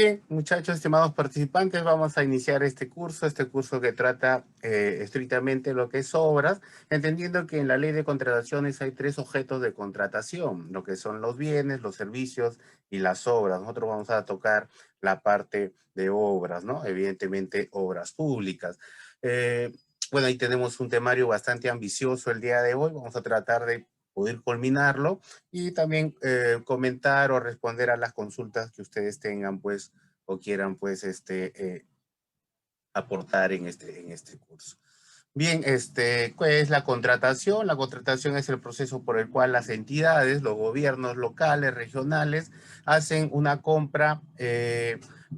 Bien, muchachos, estimados participantes, vamos a iniciar este curso que trata estrictamente lo que es obras, entendiendo que en la ley de contrataciones hay tres objetos de contratación, lo que son los bienes, los servicios y las obras. Nosotros vamos a tocar la parte de obras, ¿no? Evidentemente, obras públicas. Eh, bueno, ahí tenemos un temario bastante ambicioso el día de hoy. Vamos a tratar de poder culminarlo y también comentar o responder a las consultas que ustedes tengan, pues, o quieran, pues, aportar en este curso. Bien, ¿cuál es la contratación? La contratación es el proceso por el cual las entidades, los gobiernos locales, regionales, hacen una compra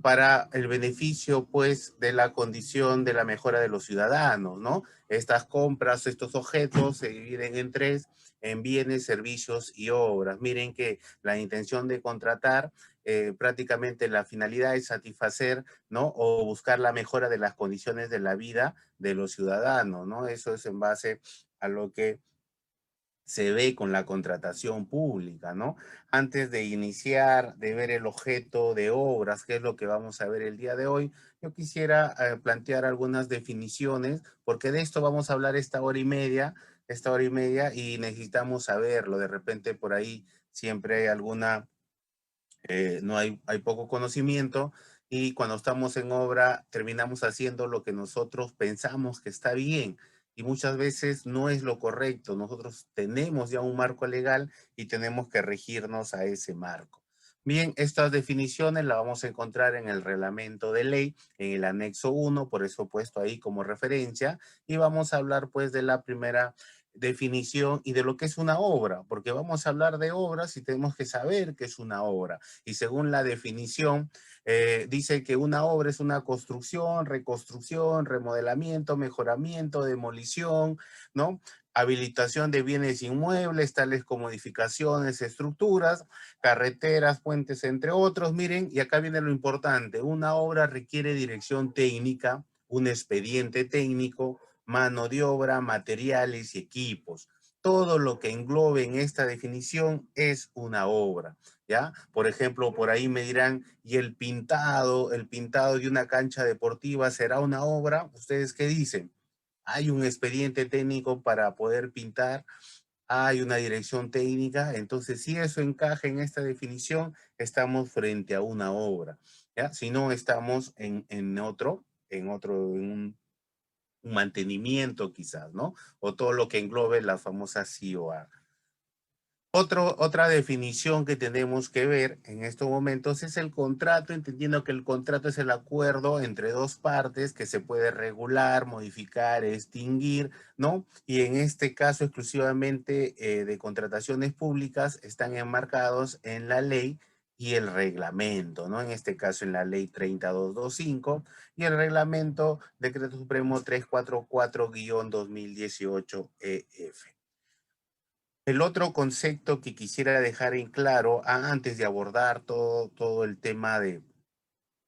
para el beneficio, pues, de la condición de la mejora de los ciudadanos, ¿no? Estas compras, estos objetos se dividen en tres, en bienes, servicios y obras. Miren que la intención de contratar, prácticamente la finalidad es satisfacer, ¿no? O buscar la mejora de las condiciones de la vida de los ciudadanos, ¿no? Eso es en base a lo que se ve con la contratación pública, ¿no? Antes de iniciar, de ver el objeto de obras, que es lo que vamos a ver el día de hoy, yo quisiera plantear algunas definiciones, porque de esto vamos a hablar esta hora y media, y necesitamos saberlo. De repente por ahí siempre hay alguna no hay, hay poco conocimiento y cuando estamos en obra terminamos haciendo lo que nosotros pensamos que está bien y muchas veces no es lo correcto. Nosotros tenemos ya un marco legal y tenemos que regirnos a ese marco. Bien, estas definiciones las vamos a encontrar en el reglamento de ley, en el anexo 1, por eso puesto ahí como referencia, y vamos a hablar pues de la primera definición y de lo que es una obra, porque vamos a hablar de obras y tenemos que saber qué es una obra y según la definición, dice que una obra es una construcción, reconstrucción, remodelamiento, mejoramiento, demolición, ¿no? Habilitación de bienes inmuebles, tales como edificaciones, estructuras, carreteras, puentes, entre otros. Miren, y acá viene lo importante, una obra requiere dirección técnica, un expediente técnico, mano de obra, materiales y equipos. Todo lo que englobe en esta definición es una obra. ¿Ya? Por ejemplo, por ahí me dirán, ¿y el pintado de una cancha deportiva será una obra? ¿Ustedes qué dicen? Hay un expediente técnico para poder pintar, hay una dirección técnica, entonces si eso encaja en esta definición, estamos frente a una obra, ¿ya? Si no, estamos un mantenimiento quizás, ¿no? O todo lo que englobe la famosa COA. Otra definición que tenemos que ver en estos momentos es el contrato, entendiendo que el contrato es el acuerdo entre dos partes que se puede regular, modificar, extinguir, ¿no? Y en este caso exclusivamente de contrataciones públicas están enmarcados en la ley y el reglamento, ¿no? En este caso en la ley 30225 y el reglamento Decreto Supremo 344-2018 EF. El otro concepto que quisiera dejar en claro antes de abordar todo el tema de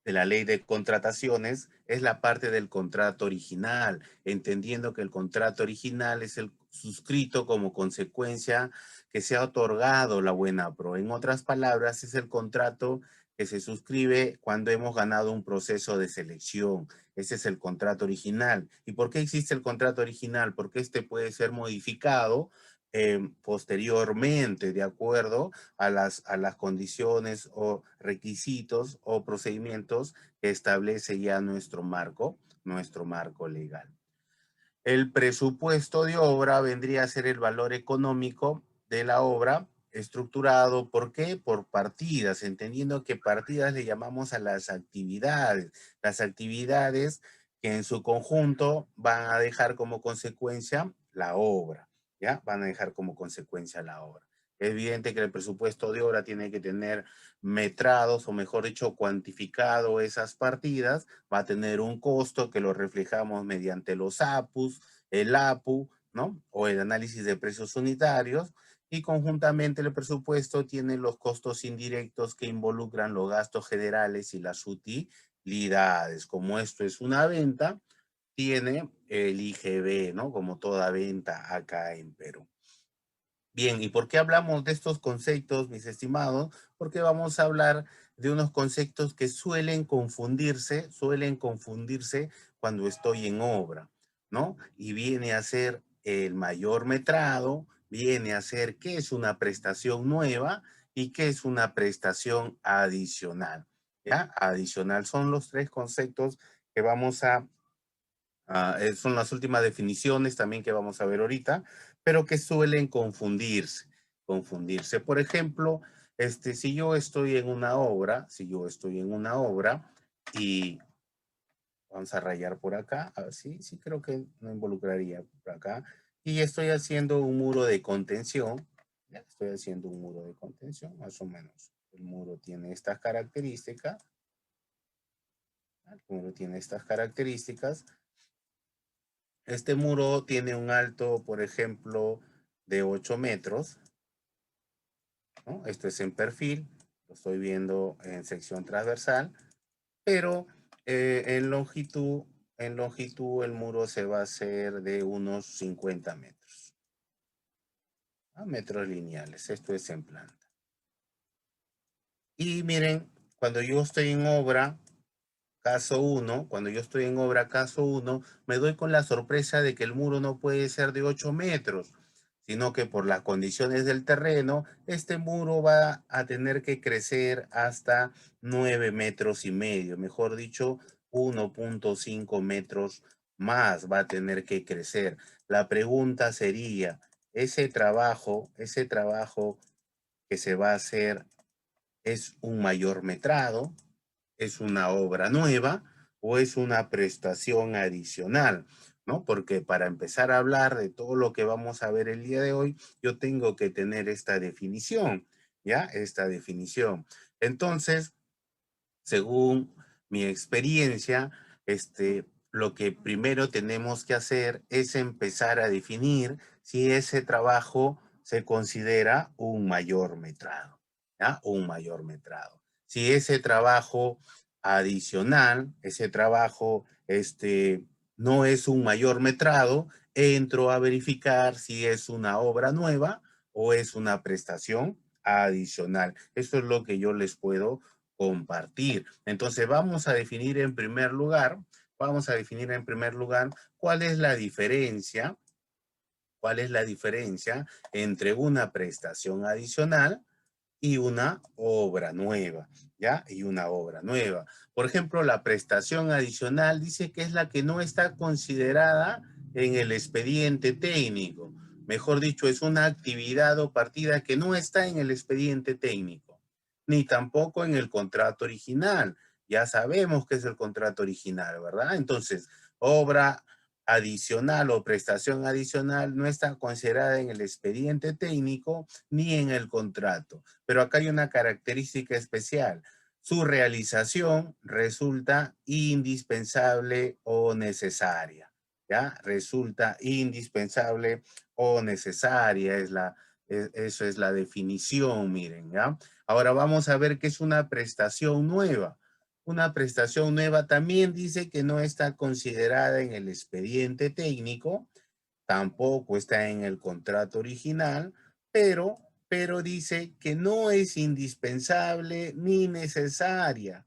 la ley de contrataciones es la parte del contrato original, entendiendo que el contrato original es el suscrito como consecuencia que se ha otorgado la buena pro. En otras palabras, es el contrato que se suscribe cuando hemos ganado un proceso de selección. Ese es el contrato original. ¿Y por qué existe el contrato original? Porque este puede ser modificado posteriormente de acuerdo a las condiciones o requisitos o procedimientos que establece ya nuestro marco legal. El presupuesto de obra vendría a ser el valor económico de la obra estructurado, ¿por qué? Por partidas, entendiendo que partidas le llamamos a las actividades que en su conjunto van a dejar como consecuencia la obra, ¿ya? Van a dejar como consecuencia la obra. Es evidente que el presupuesto de obra tiene que tener metrados, o mejor dicho, cuantificado esas partidas, va a tener un costo que lo reflejamos mediante los APUs, el APU, ¿no? O el análisis de precios unitarios, y conjuntamente el presupuesto tiene los costos indirectos que involucran los gastos generales y las utilidades. Como esto es una venta, tiene el IGB, ¿no? Como toda venta acá en Perú. Bien, ¿y por qué hablamos de estos conceptos, mis estimados? Porque vamos a hablar de unos conceptos que suelen confundirse cuando estoy en obra, ¿no? Y viene a ser el mayor metrado, viene a ser qué es una prestación nueva y qué es una prestación adicional, ¿ya? Adicional son los tres conceptos que vamos son las últimas definiciones también que vamos a ver ahorita, pero que suelen confundirse. Por ejemplo, si yo estoy en una obra, y vamos a rayar por acá, a ver, sí creo que no involucraría por acá, y estoy haciendo un muro de contención, ya estoy haciendo un muro de contención, más o menos. El muro tiene estas características, el muro tiene estas características. Este muro tiene un alto, por ejemplo, de 8 metros, ¿no? Esto es en perfil, lo estoy viendo en sección transversal, pero en longitud el muro se va a hacer de unos 50 metros, ¿no? Metros lineales, esto es en planta. Y miren, cuando yo estoy en obra, cuando yo estoy en obra caso 1, me doy con la sorpresa de que el muro no puede ser de 8 metros, sino que por las condiciones del terreno, este muro va a tener que crecer hasta 9 metros y medio, mejor dicho, 1.5 metros más va a tener que crecer. La pregunta sería, ese trabajo que se va a hacer es un mayor metrado, es una obra nueva o es una prestación adicional, ¿no? Porque para empezar a hablar de todo lo que vamos a ver el día de hoy, yo tengo que tener esta definición, ¿ya? Esta definición. Entonces, según mi experiencia, lo que primero tenemos que hacer es empezar a definir si ese trabajo se considera un mayor metrado, ¿ya? Un mayor metrado. Si ese trabajo adicional, ese trabajo, no es un mayor metrado, entro a verificar si es una obra nueva o es una prestación adicional. Esto es lo que yo les puedo compartir. Entonces vamos a definir en primer lugar cuál es la diferencia entre una prestación adicional y una obra nueva, ¿ya? Y una obra nueva. Por ejemplo, la prestación adicional dice que es la que no está considerada en el expediente técnico. Mejor dicho, es una actividad o partida que no está en el expediente técnico, ni tampoco en el contrato original. Ya sabemos qué es el contrato original, ¿verdad? Entonces, obra adicional o prestación adicional no está considerada en el expediente técnico ni en el contrato. Pero acá hay una característica especial. Su realización resulta indispensable o necesaria, ¿ya? Resulta indispensable o necesaria, eso es la definición, miren, ¿ya? Ahora vamos a ver qué es una prestación nueva. Una prestación nueva también dice que no está considerada en el expediente técnico, tampoco está en el contrato original, pero dice que no es indispensable ni necesaria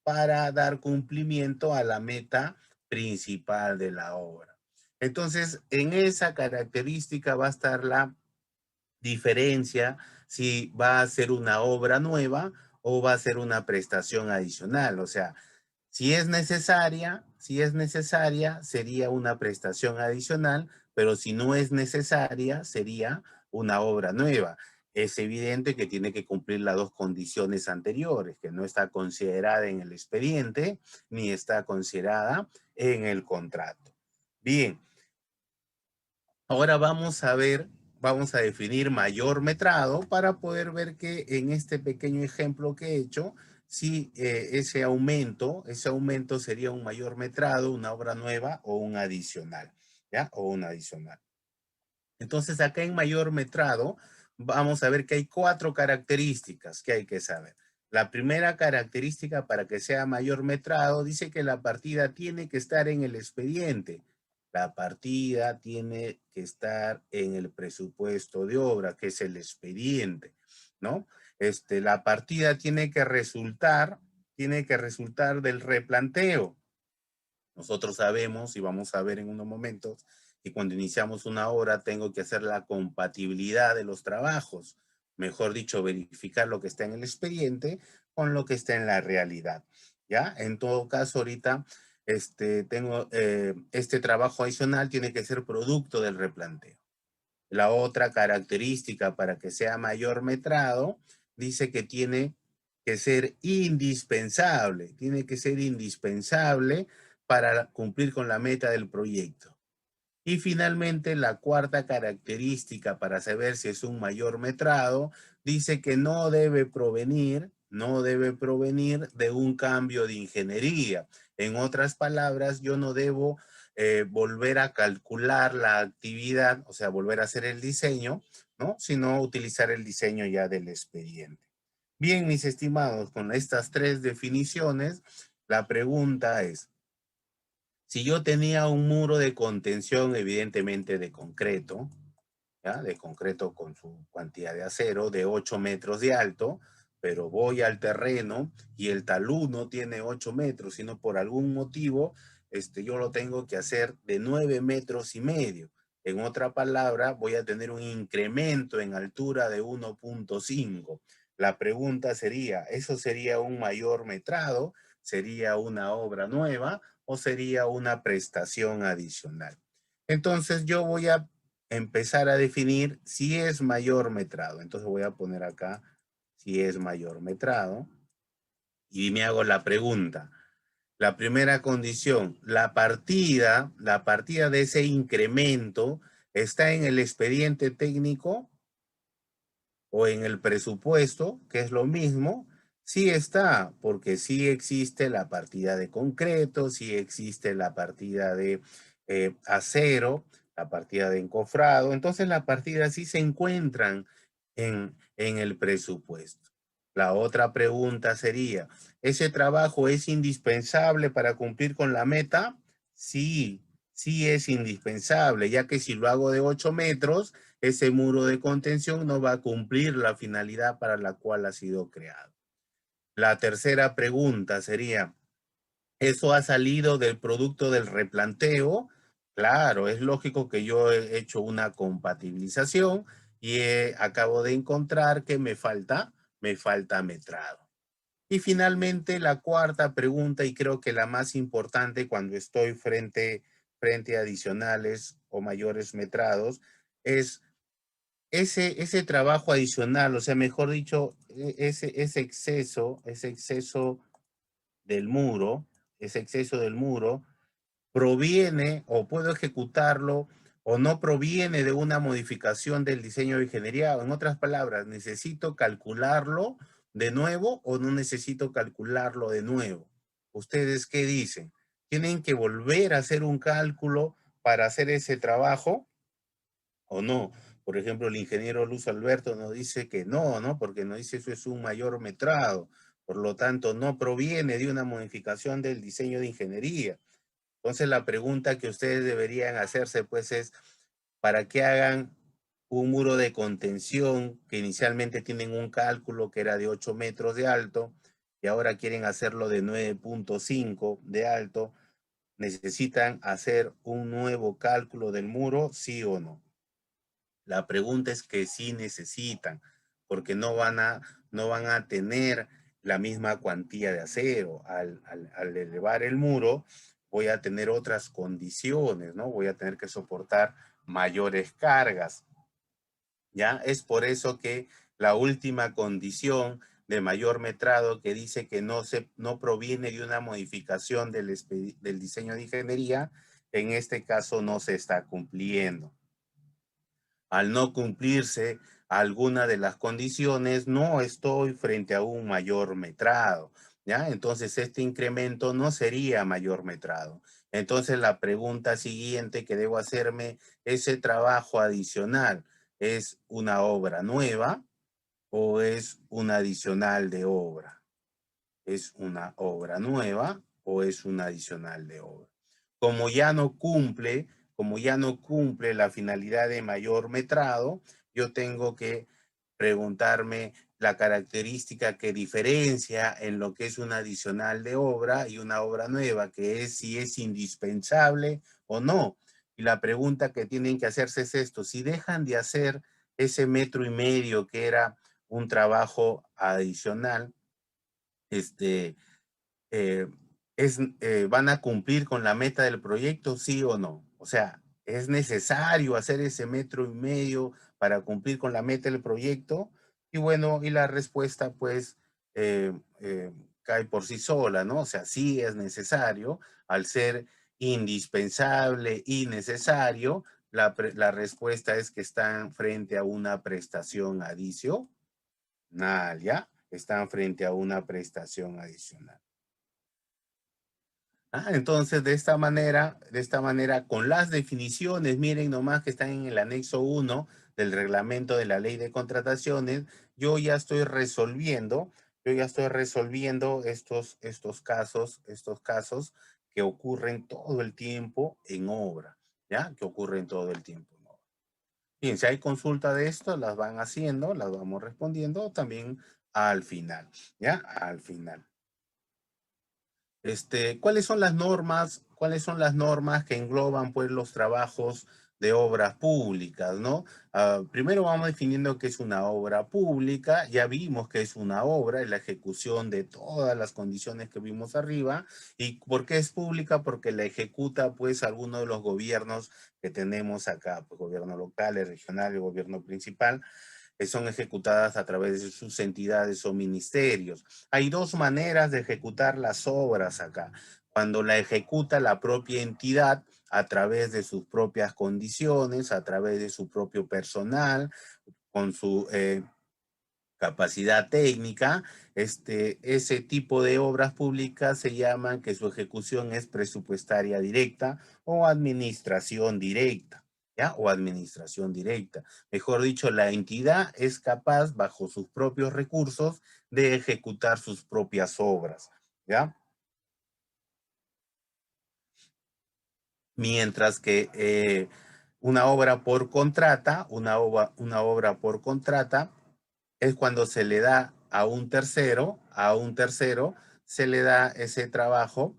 para dar cumplimiento a la meta principal de la obra. Entonces, en esa característica va a estar la diferencia si va a ser una obra nueva o va a ser una prestación adicional. O sea, si es necesaria, sería una prestación adicional, pero si no es necesaria, sería una obra nueva. Es evidente que tiene que cumplir las dos condiciones anteriores, que no está considerada en el expediente ni está considerada en el contrato. Bien, ahora vamos a definir mayor metrado para poder ver que en este pequeño ejemplo que he hecho, si ese aumento sería un mayor metrado, una obra nueva o un adicional, ¿ya? O un adicional. Entonces acá en mayor metrado vamos a ver que hay 4 características que hay que saber. La primera característica para que sea mayor metrado dice que la partida tiene que estar en el expediente. La partida tiene que estar en el presupuesto de obra, que es el expediente, ¿no? La partida tiene que resultar del replanteo. Nosotros sabemos, y vamos a ver en unos momentos, que cuando iniciamos una obra tengo que hacer la compatibilidad de los trabajos. Mejor dicho, verificar lo que está en el expediente con lo que está en la realidad. ¿Ya? En todo caso, ahorita tengo este trabajo adicional tiene que ser producto del replanteo. La otra característica para que sea mayor metrado dice que tiene que ser indispensable, tiene que ser indispensable para cumplir con la meta del proyecto. Y finalmente, la cuarta característica para saber si es un mayor metrado dice que no debe provenir de un cambio de ingeniería. En otras palabras, yo no debo volver a calcular la actividad, o sea, volver a hacer el diseño, ¿no? Sino utilizar el diseño ya del expediente. Bien, mis estimados, con estas tres definiciones, la pregunta es, si yo tenía un muro de contención, evidentemente de concreto, ¿ya? De concreto con su cantidad de acero de 8 metros de alto, pero voy al terreno y el talud no tiene 8 metros, sino por algún motivo yo lo tengo que hacer de 9 metros y medio. En otra palabra, voy a tener un incremento en altura de 1.5. La pregunta sería, ¿eso sería un mayor metrado? ¿Sería una obra nueva o sería una prestación adicional? Entonces yo voy a empezar a definir si es mayor metrado. Entonces voy a poner acá si es mayor metrado y me hago la pregunta. La primera condición, la partida de ese incremento está en el expediente técnico o en el presupuesto, que es lo mismo. Sí está, porque sí existe la partida de concreto, sí existe la partida de acero, la partida de encofrado. Entonces las partidas sí se encuentran en el presupuesto. La otra pregunta sería, ¿ese trabajo es indispensable para cumplir con la meta? Sí, sí es indispensable, ya que si lo hago de 8 metros, ese muro de contención no va a cumplir la finalidad para la cual ha sido creado. La tercera pregunta sería, ¿eso ha salido del producto del replanteo? Claro, es lógico que yo he hecho una compatibilización y acabo de encontrar que me falta metrado. Y finalmente, la cuarta pregunta, y creo que la más importante cuando estoy frente a adicionales o mayores metrados, es ese trabajo adicional, o sea, mejor dicho, ese exceso del muro, ese exceso del muro, proviene o puedo ejecutarlo o no proviene de una modificación del diseño de ingeniería. En otras palabras, ¿necesito calcularlo de nuevo o no necesito calcularlo de nuevo? ¿Ustedes qué dicen? ¿Tienen que volver a hacer un cálculo para hacer ese trabajo o no? Por ejemplo, el ingeniero Luz Alberto nos dice que no, ¿no? Porque nos dice eso es un mayor metrado. Por lo tanto, no proviene de una modificación del diseño de ingeniería. Entonces, la pregunta que ustedes deberían hacerse, pues, es para qué hagan un muro de contención que inicialmente tienen un cálculo que era de 8 metros de alto y ahora quieren hacerlo de 9.5 de alto. ¿Necesitan hacer un nuevo cálculo del muro, sí o no? La pregunta es que sí necesitan, porque no van a tener la misma cuantía de acero. Al elevar el muro, voy a tener otras condiciones, ¿no? Voy a tener que soportar mayores cargas. ¿Ya? Es por eso que la última condición de mayor metrado que dice que no proviene de una modificación del diseño de ingeniería, en este caso no se está cumpliendo. Al no cumplirse alguna de las condiciones, no estoy frente a un mayor metrado, ¿ya? Entonces, este incremento no sería mayor metrado. Entonces, la pregunta siguiente que debo hacerme, ¿ese trabajo adicional es una obra nueva o es un adicional de obra? ¿Es una obra nueva o es un adicional de obra? Como ya no cumple como ya no cumple la finalidad de mayor metrado, yo tengo que preguntarme la característica que diferencia en lo que es un adicional de obra y una obra nueva, que es si es indispensable o no. Y la pregunta que tienen que hacerse es esto: si dejan de hacer ese 1,5 metros que era un trabajo adicional, este, eh, ¿van a cumplir con la meta del proyecto, sí o no? O sea, ¿es necesario hacer ese 1,5 metros para cumplir con la meta del proyecto? Y bueno, y la respuesta pues eh, eh, cae por sí sola, ¿no? O sea, sí es necesario. Al ser indispensable y necesario, la respuesta es que están frente a una prestación adicional, ¿ya? Están frente a una prestación adicional. Entonces, de esta manera, con las definiciones, miren nomás que están en el anexo 1 del reglamento de la ley de contrataciones, yo ya estoy resolviendo, estos casos que ocurren todo el tiempo en obra, ¿ya? Que ocurren todo el tiempo en obra. Bien, si hay consulta de esto, las van haciendo, las vamos respondiendo también al final, ¿ya? Al final. ¿Cuáles son las normas? ¿Cuáles son las normas que engloban pues los trabajos de obras públicas, ¿no? Primero vamos definiendo qué es una obra pública. Ya vimos que es una obra en la ejecución de todas las condiciones que vimos arriba. ¿Y por qué es pública? Porque la ejecuta pues alguno de los gobiernos que tenemos acá, pues gobierno local, el regional, el gobierno principal, son ejecutadas a través de sus entidades o ministerios. Hay dos maneras de ejecutar las obras acá. Cuando la ejecuta la propia entidad a través de sus propias condiciones, a través de su propio personal, con su capacidad técnica, ese tipo de obras públicas se llaman que su ejecución es presupuestaria directa o administración directa, ¿ya? O administración directa. Mejor dicho, la entidad es capaz, bajo sus propios recursos, de ejecutar sus propias obras, ¿ya? Mientras que una obra por contrata, una obra por contrata, es cuando se le da a un tercero se le da ese trabajo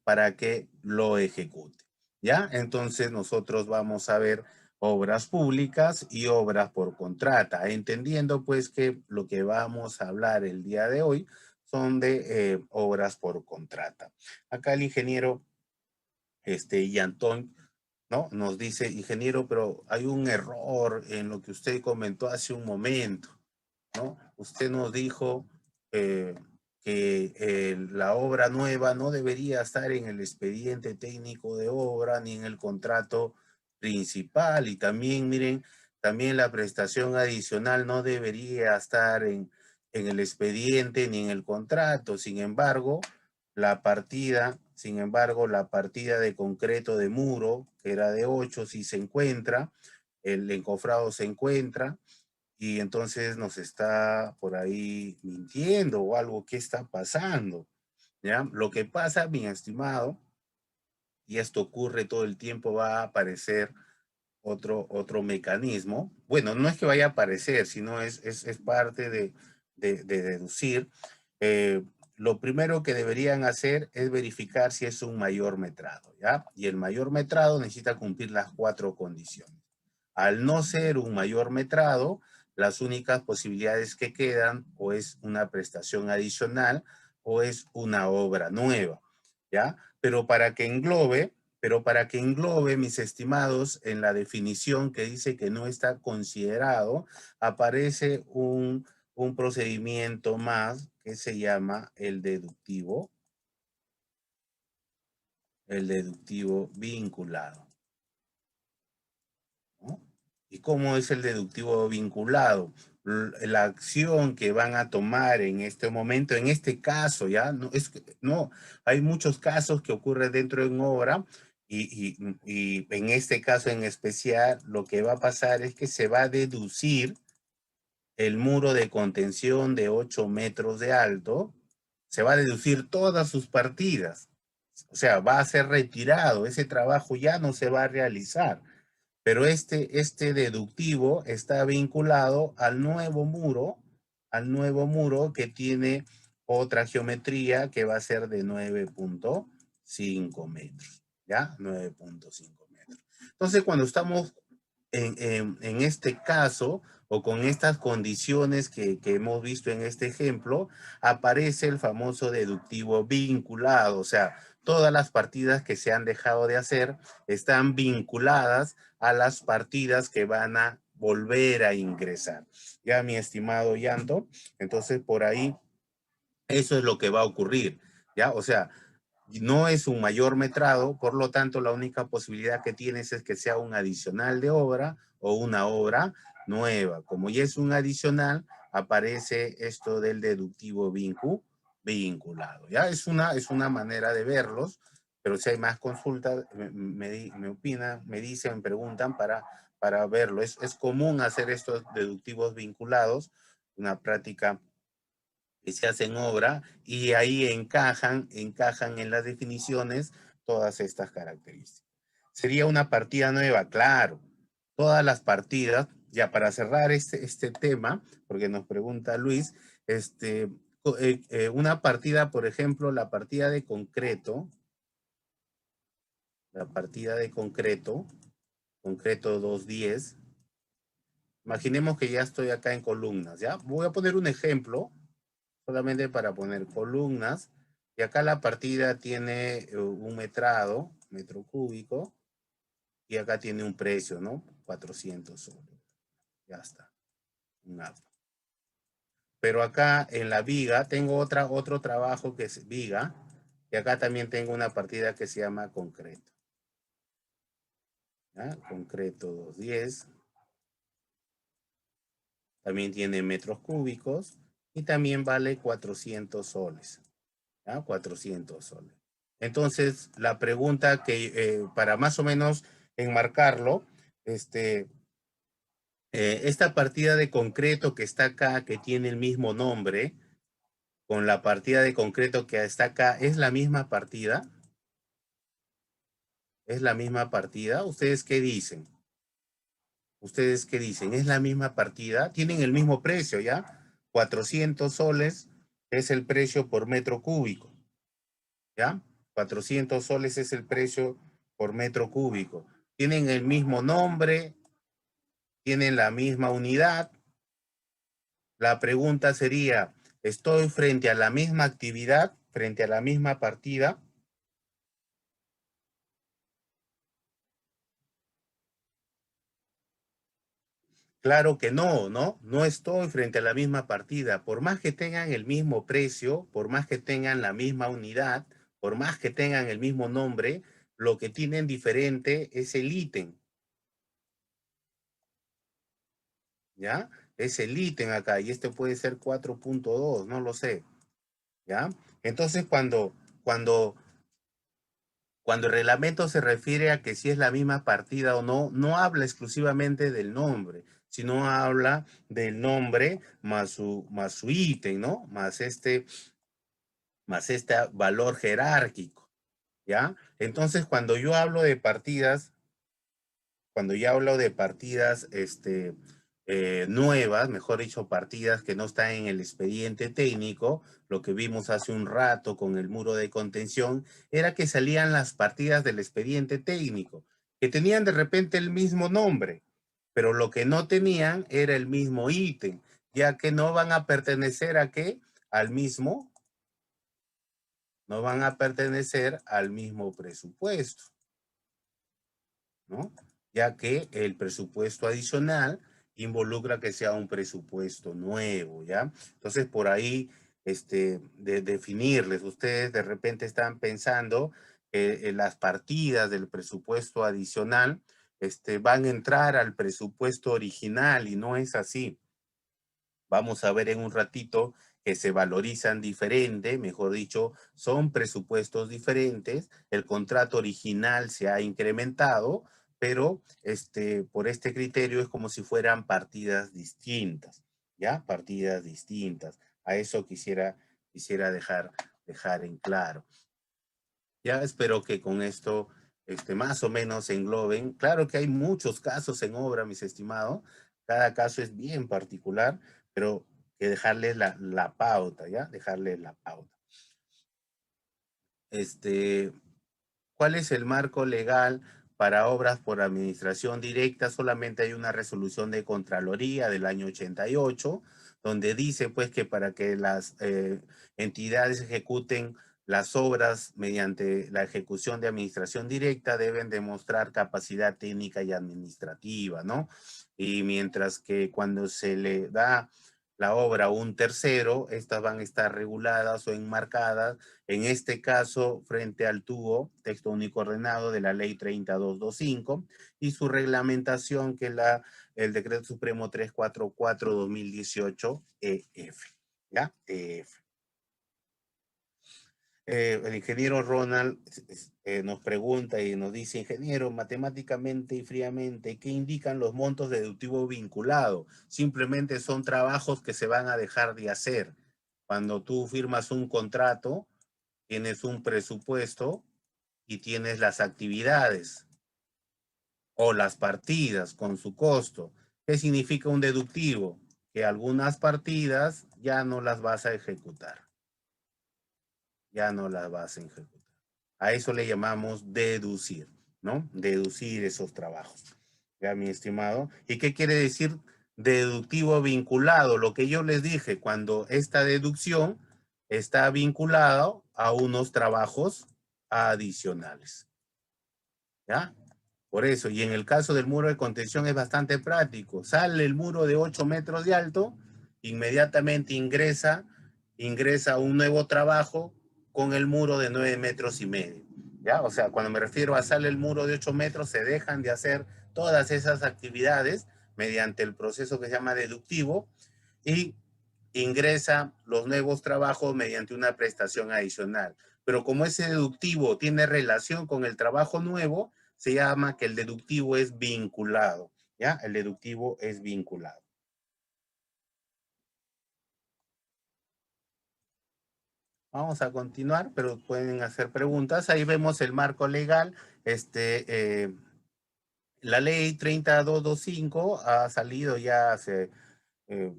para que lo ejecute, ¿ya? Entonces nosotros vamos a ver obras públicas y obras por contrata, entendiendo pues que lo que vamos a hablar el día de hoy son de obras por contrata. Acá el ingeniero Yantón, ¿no? Nos dice: ingeniero, pero hay un error en lo que usted comentó hace un momento, ¿no? Usted nos dijo eh, que la obra nueva no debería estar en el expediente técnico de obra ni en el contrato principal. Y también, miren, también la prestación adicional no debería estar en el expediente ni en el contrato. Sin embargo, la partida de concreto de muro, que era de 8, sí se encuentra, el encofrado se encuentra, y entonces nos está por ahí mintiendo o algo. ¿Qué está pasando? ¿Ya? Lo que pasa, mi estimado, y esto ocurre todo el tiempo, va a aparecer otro mecanismo. Bueno, no es que vaya a aparecer, sino es parte de deducir. Eh, lo primero que deberían hacer es verificar si es un mayor metrado, ¿ya? Y el mayor metrado necesita cumplir las 4 condiciones. Al no ser un mayor metrado, las únicas posibilidades que quedan o es una prestación adicional o es una obra nueva, ¿ya? Pero para que englobe, mis estimados, en la definición que dice que no está considerado, aparece un procedimiento más que se llama el deductivo vinculado, ¿no? ¿Y cómo es el deductivo vinculado? La acción que van a tomar en este momento, en este caso, ya no, hay muchos casos que ocurren dentro de una obra, y en este caso en especial, lo que va a pasar es que se va a deducir el muro de contención de 8 metros de alto, se va a deducir todas sus partidas, O sea, va a ser retirado, ese trabajo ya no se va a realizar. Pero este deductivo está vinculado al nuevo muro que tiene otra geometría que va a ser de 9.5 metros, ¿ya? 9.5 metros. Entonces, cuando estamos en este caso o con estas condiciones que hemos visto en este ejemplo, aparece el famoso deductivo vinculado, o sea, todas las partidas que se han dejado de hacer están vinculadas a las partidas que van a volver a ingresar. Ya, mi estimado Yanto, entonces por ahí eso es lo que va a ocurrir, ¿ya? O sea, no es un mayor metrado, por lo tanto, la única posibilidad que tienes es que sea un adicional de obra o una obra nueva. Como ya es un adicional, aparece esto del deductivo vinculado. ¿Ya? Es una manera de verlos, pero si hay más consultas, me opinan, me dicen, me preguntan para verlo. Es común hacer estos deductivos vinculados, una práctica que se hacen obra y ahí encajan en las definiciones todas estas características. ¿Sería una partida nueva? Claro. Todas las partidas, ya para cerrar este tema, porque nos pregunta Luis, una partida, por ejemplo, la partida de concreto 210, imaginemos que ya estoy acá en columnas, ¿ya? Voy a poner un ejemplo solamente para poner columnas. Y acá la partida tiene un metro cúbico, y acá tiene un precio, ¿no? 400 soles. Ya está. Pero acá en la viga tengo otro trabajo que es viga, y acá también tengo una partida que se llama concreto. ¿Ya? Concreto 210. También tiene metros cúbicos y también vale 400 soles. ¿Ya? 400 soles. Entonces, la pregunta que para más o menos enmarcarlo, esta partida de concreto que está acá, que tiene el mismo nombre, con la partida de concreto que está acá, ¿es la misma partida? ¿Es la misma partida? ¿Ustedes qué dicen? ¿Ustedes qué dicen? ¿Es la misma partida? ¿Tienen el mismo precio, ya? 400 soles es el precio por metro cúbico, ¿ya? 400 soles es el precio por metro cúbico. Tienen el mismo nombre, tienen la misma unidad. La pregunta sería, ¿estoy frente a la misma actividad, frente a la misma partida? Claro que no, ¿no? No estoy frente a la misma partida. Por más que tengan el mismo precio, por más que tengan la misma unidad, por más que tengan el mismo nombre, lo que tienen diferente es el ítem, ¿ya? Es el ítem acá, y este puede ser 4.2, no lo sé, ¿ya? Entonces, cuando, cuando el reglamento se refiere a que si es la misma partida o no, no habla exclusivamente del nombre, sino habla del nombre más su ítem, ¿no? Más este valor jerárquico, ¿ya? Entonces, cuando yo hablo de partidas, nuevas, mejor dicho, partidas que no están en el expediente técnico, lo que vimos hace un rato con el muro de contención, era que salían las partidas del expediente técnico, que tenían de repente el mismo nombre, pero lo que no tenían era el mismo ítem, ya que no van a pertenecer a qué, al mismo, no van a pertenecer al mismo presupuesto, ¿no? Ya que el presupuesto adicional involucra que sea un presupuesto nuevo, ¿ya? Entonces, por ahí, de definirles, ustedes de repente están pensando que las partidas del presupuesto adicional, van a entrar al presupuesto original, y no es así. Vamos a ver en un ratito que se valorizan diferente, mejor dicho, son presupuestos diferentes, el contrato original se ha incrementado, pero por este criterio es como si fueran partidas distintas, ¿ya? Partidas distintas. A eso quisiera dejar en claro. Ya espero que con esto más o menos engloben. Claro que hay muchos casos en obra, mis estimados. Cada caso es bien particular, pero que dejarle la pauta, ¿ya? Dejarle la pauta. Este, ¿Cuál es el marco legal para obras por administración directa? Solamente hay una resolución de Contraloría del año 88, donde dice pues que para que las entidades ejecuten las obras mediante la ejecución de administración directa deben demostrar capacidad técnica y administrativa, ¿no? Y mientras que cuando se le da la obra a un tercero, estas van a estar reguladas o enmarcadas en este caso, frente al TUO, texto único ordenado de la ley 30225, y su reglamentación, que es el decreto supremo 344-2018, EF. ¿Ya? EF. El ingeniero Ronald nos pregunta y nos dice, ingeniero, matemáticamente y fríamente, ¿qué indican los montos deductivos vinculados? Simplemente son trabajos que se van a dejar de hacer. Cuando tú firmas un contrato, tienes un presupuesto y tienes las actividades o las partidas con su costo. ¿Qué significa un deductivo? Que algunas partidas ya no las vas a ejecutar. Ya no las vas a ejecutar. A eso le llamamos deducir, ¿no? Deducir esos trabajos. Ya, mi estimado. ¿Y qué quiere decir deductivo vinculado? Lo que yo les dije, cuando esta deducción está vinculado a unos trabajos adicionales. ¿Ya? Por eso, y en el caso del muro de contención es bastante práctico. Sale el muro de 8 metros de alto, inmediatamente ingresa un nuevo trabajo con el muro de 9 metros y medio. ¿Ya? O sea, cuando me refiero a sale el muro de 8 metros, se dejan de hacer todas esas actividades mediante el proceso que se llama deductivo y ingresa los nuevos trabajos mediante una prestación adicional. Pero como ese deductivo tiene relación con el trabajo nuevo, se llama que el deductivo es vinculado, ¿ya? El deductivo es vinculado. Vamos a continuar, pero pueden hacer preguntas. Ahí vemos el marco legal. La ley 30225 ha salido ya hace eh,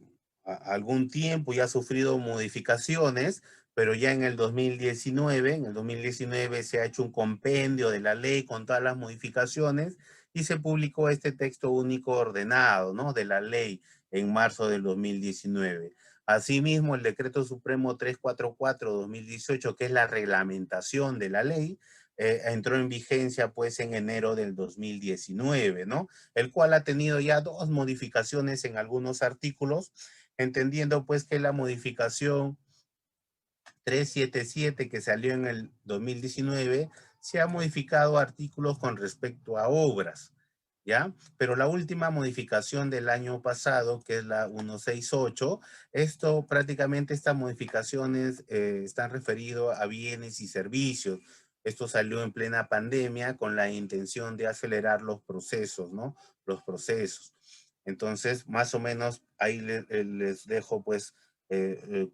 algún tiempo y ha sufrido modificaciones, pero ya en el 2019 se ha hecho un compendio de la ley con todas las modificaciones y se publicó este texto único ordenado, ¿no? De la ley en marzo del 2019. Asimismo, el decreto supremo 344-2018, que es la reglamentación de la ley, entró en vigencia pues en enero del 2019, ¿no? El cual ha tenido ya dos modificaciones en algunos artículos, entendiendo pues que la modificación 377 que salió en el 2019 se ha modificado artículos con respecto a obras, ¿ya? Pero la última modificación del año pasado, que es la 168, esto prácticamente estas modificaciones están referidas a bienes y servicios. Esto salió en plena pandemia con la intención de acelerar los procesos, ¿no? Los procesos. Entonces, más o menos ahí les dejo pues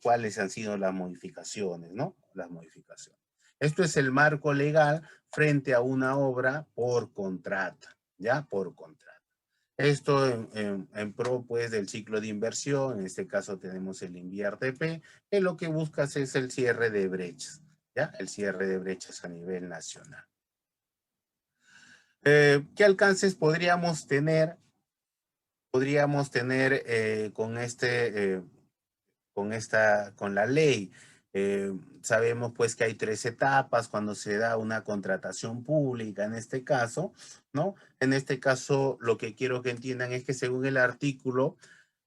cuáles han sido las modificaciones, ¿no? Las modificaciones. Esto es el marco legal frente a una obra por contrato, ¿ya? Por contrato. Esto en pro, pues, del ciclo de inversión, en este caso tenemos el INVIAR-TP, que lo que buscas es el cierre de brechas, ¿ya? El cierre de brechas a nivel nacional. ¿Qué alcances podríamos tener? Podríamos tener con la ley. Sabemos pues que hay tres etapas cuando se da una contratación pública en este caso, ¿no? En este caso lo que quiero que entiendan es que según el artículo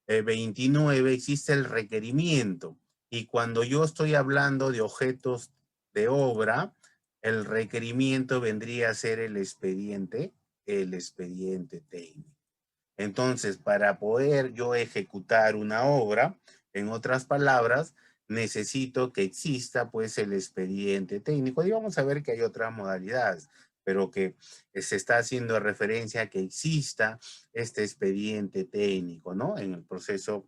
29 existe el requerimiento y cuando yo estoy hablando de objetos de obra, el requerimiento vendría a ser el expediente técnico. Entonces, para poder yo ejecutar una obra, en otras palabras, necesito que exista pues el expediente técnico. Y vamos a ver que hay otras modalidades, pero que se está haciendo referencia a que exista este expediente técnico, ¿no? En el proceso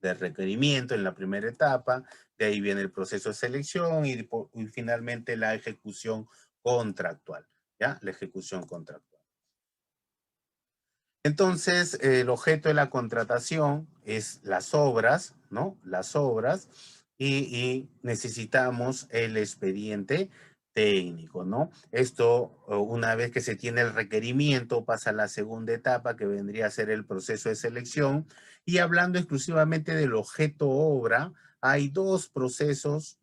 de requerimiento en la primera etapa, de ahí viene el proceso de selección y finalmente la ejecución contractual, ¿ya? La ejecución contractual. Entonces, el objeto de la contratación es las obras, ¿no? Las obras y necesitamos el expediente técnico, ¿no? Esto, una vez que se tiene el requerimiento, pasa a la segunda etapa que vendría a ser el proceso de selección. Y hablando exclusivamente del objeto obra, hay dos procesos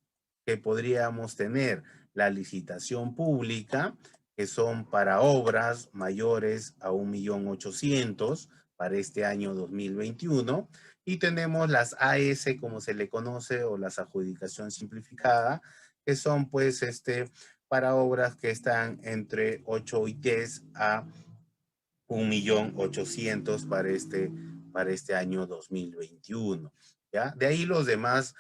que podríamos tener. La licitación pública, que son para obras mayores a 1.800.000 para este año 2021. Y tenemos las AS, como se le conoce, o las adjudicación simplificada, que son pues para obras que están entre 8 y 10 a 1.800.000 para este año 2021. ¿Ya? De ahí los demás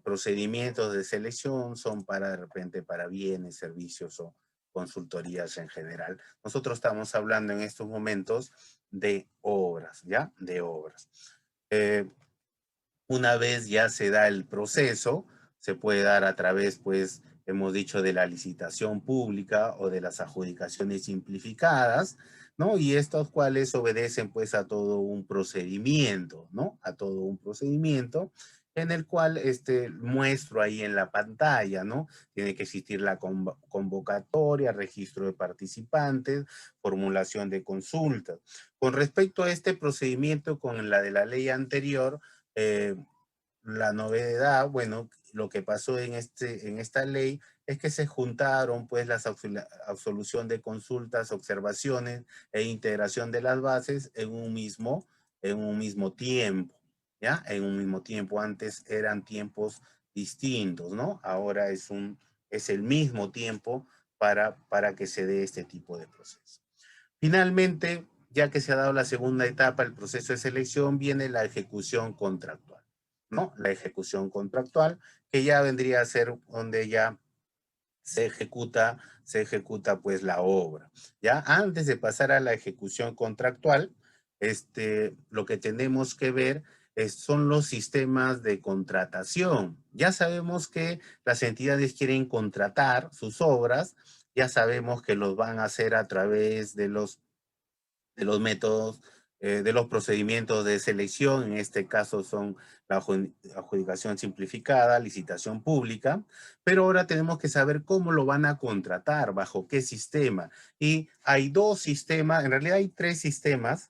procedimientos de selección son para de repente para bienes, servicios o consultorías en general. Nosotros estamos hablando en estos momentos de obras, ¿ya? De obras. Una vez ya se da el proceso, se puede dar a través, pues, hemos dicho, de la licitación pública o de las adjudicaciones simplificadas, ¿no? Y estos cuales obedecen, pues, a todo un procedimiento, ¿no? A todo un procedimiento en el cual muestro ahí en la pantalla, ¿no? Tiene que existir la convocatoria, registro de participantes, formulación de consultas. Con respecto a este procedimiento con la de la ley anterior, eh, la novedad, bueno, lo que pasó en esta ley es que se juntaron pues la absolución de consultas, observaciones e integración de las bases en un mismo tiempo, ¿ya? En un mismo tiempo. Antes eran tiempos distintos, ¿no? Ahora es el mismo tiempo para que se dé este tipo de proceso. Finalmente, ya que se ha dado la segunda etapa, el proceso de selección, viene la ejecución contractual, ¿no? La ejecución contractual, que ya vendría a ser donde ya se ejecuta pues la obra. Ya antes de pasar a la ejecución contractual, lo que tenemos que ver son los sistemas de contratación. Ya sabemos que las entidades quieren contratar sus obras, ya sabemos que los van a hacer a través de los métodos, de los procedimientos de selección, en este caso son la adjudicación simplificada, licitación pública, pero ahora tenemos que saber cómo lo van a contratar, bajo qué sistema. Y hay dos sistemas, en realidad hay tres sistemas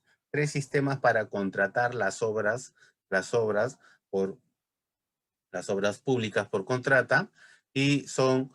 para contratar por las obras públicas por contrata, y son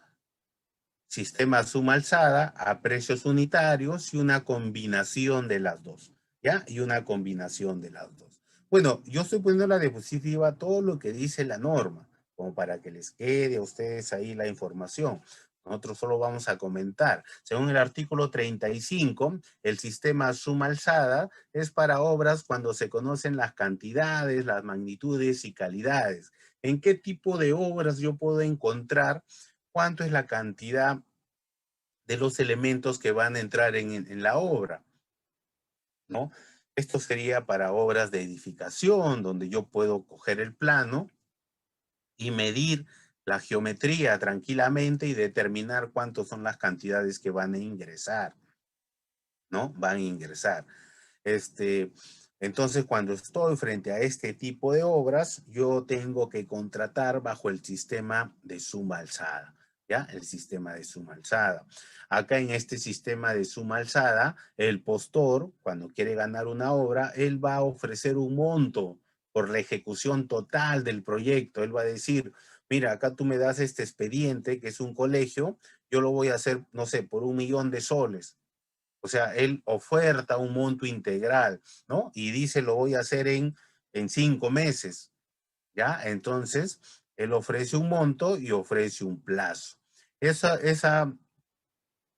sistema suma alzada a precios unitarios y una combinación de las dos, ¿ya? Y una combinación de las dos. Bueno, yo estoy poniendo la diapositiva todo lo que dice la norma, como para que les quede a ustedes ahí la información. Nosotros solo vamos a comentar. Según el artículo 35, el sistema suma alzada es para obras cuando se conocen las cantidades, las magnitudes y calidades. ¿En qué tipo de obras yo puedo encontrar cuánto es la cantidad de los elementos que van a entrar en la obra, ¿no? Esto sería para obras de edificación, donde yo puedo coger el plano y medir la geometría tranquilamente y determinar cuántas son las cantidades que van a ingresar, ¿no? Van a ingresar. Entonces, cuando estoy frente a este tipo de obras, yo tengo que contratar bajo el sistema de suma alzada, ¿ya? El sistema de suma alzada. Acá en este sistema de suma alzada, el postor, cuando quiere ganar una obra, él va a ofrecer un monto por la ejecución total del proyecto. Él va a decir, mira, acá tú me das este expediente, que es un colegio, yo lo voy a hacer, no sé, por 1.000.000 de soles. O sea, él oferta un monto integral, ¿no? Y dice, lo voy a hacer en 5 meses, ¿ya? Entonces, él ofrece un monto y ofrece un plazo.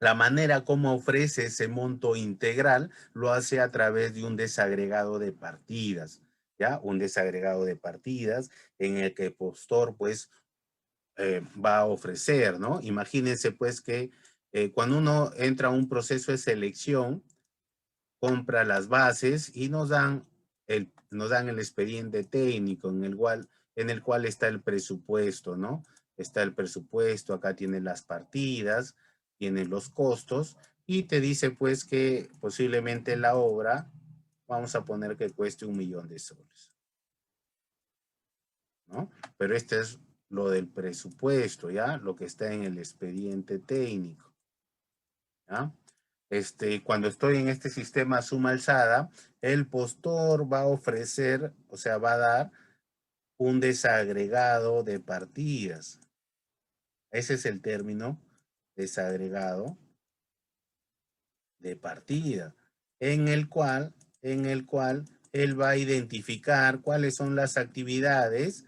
La manera como ofrece ese monto integral lo hace a través de un desagregado de partidas, ¿ya? Un desagregado de partidas en el que el postor, pues, va a ofrecer, ¿no? Imagínense, pues, que cuando uno entra a un proceso de selección, compra las bases y nos dan nos dan el expediente técnico en el cual está el presupuesto, ¿no? Está el presupuesto, acá tiene las partidas, tiene los costos y te dice pues que posiblemente la obra, vamos a poner que cueste 1.000.000 de soles, ¿no? Pero este es lo del presupuesto, ¿ya? Lo que está en el expediente técnico, ¿ya? Cuando estoy en este sistema suma alzada, el postor va a ofrecer, o sea, va a dar un desagregado de partidas. Ese es el término, desagregado de partida, en el cual él va a identificar cuáles son las actividades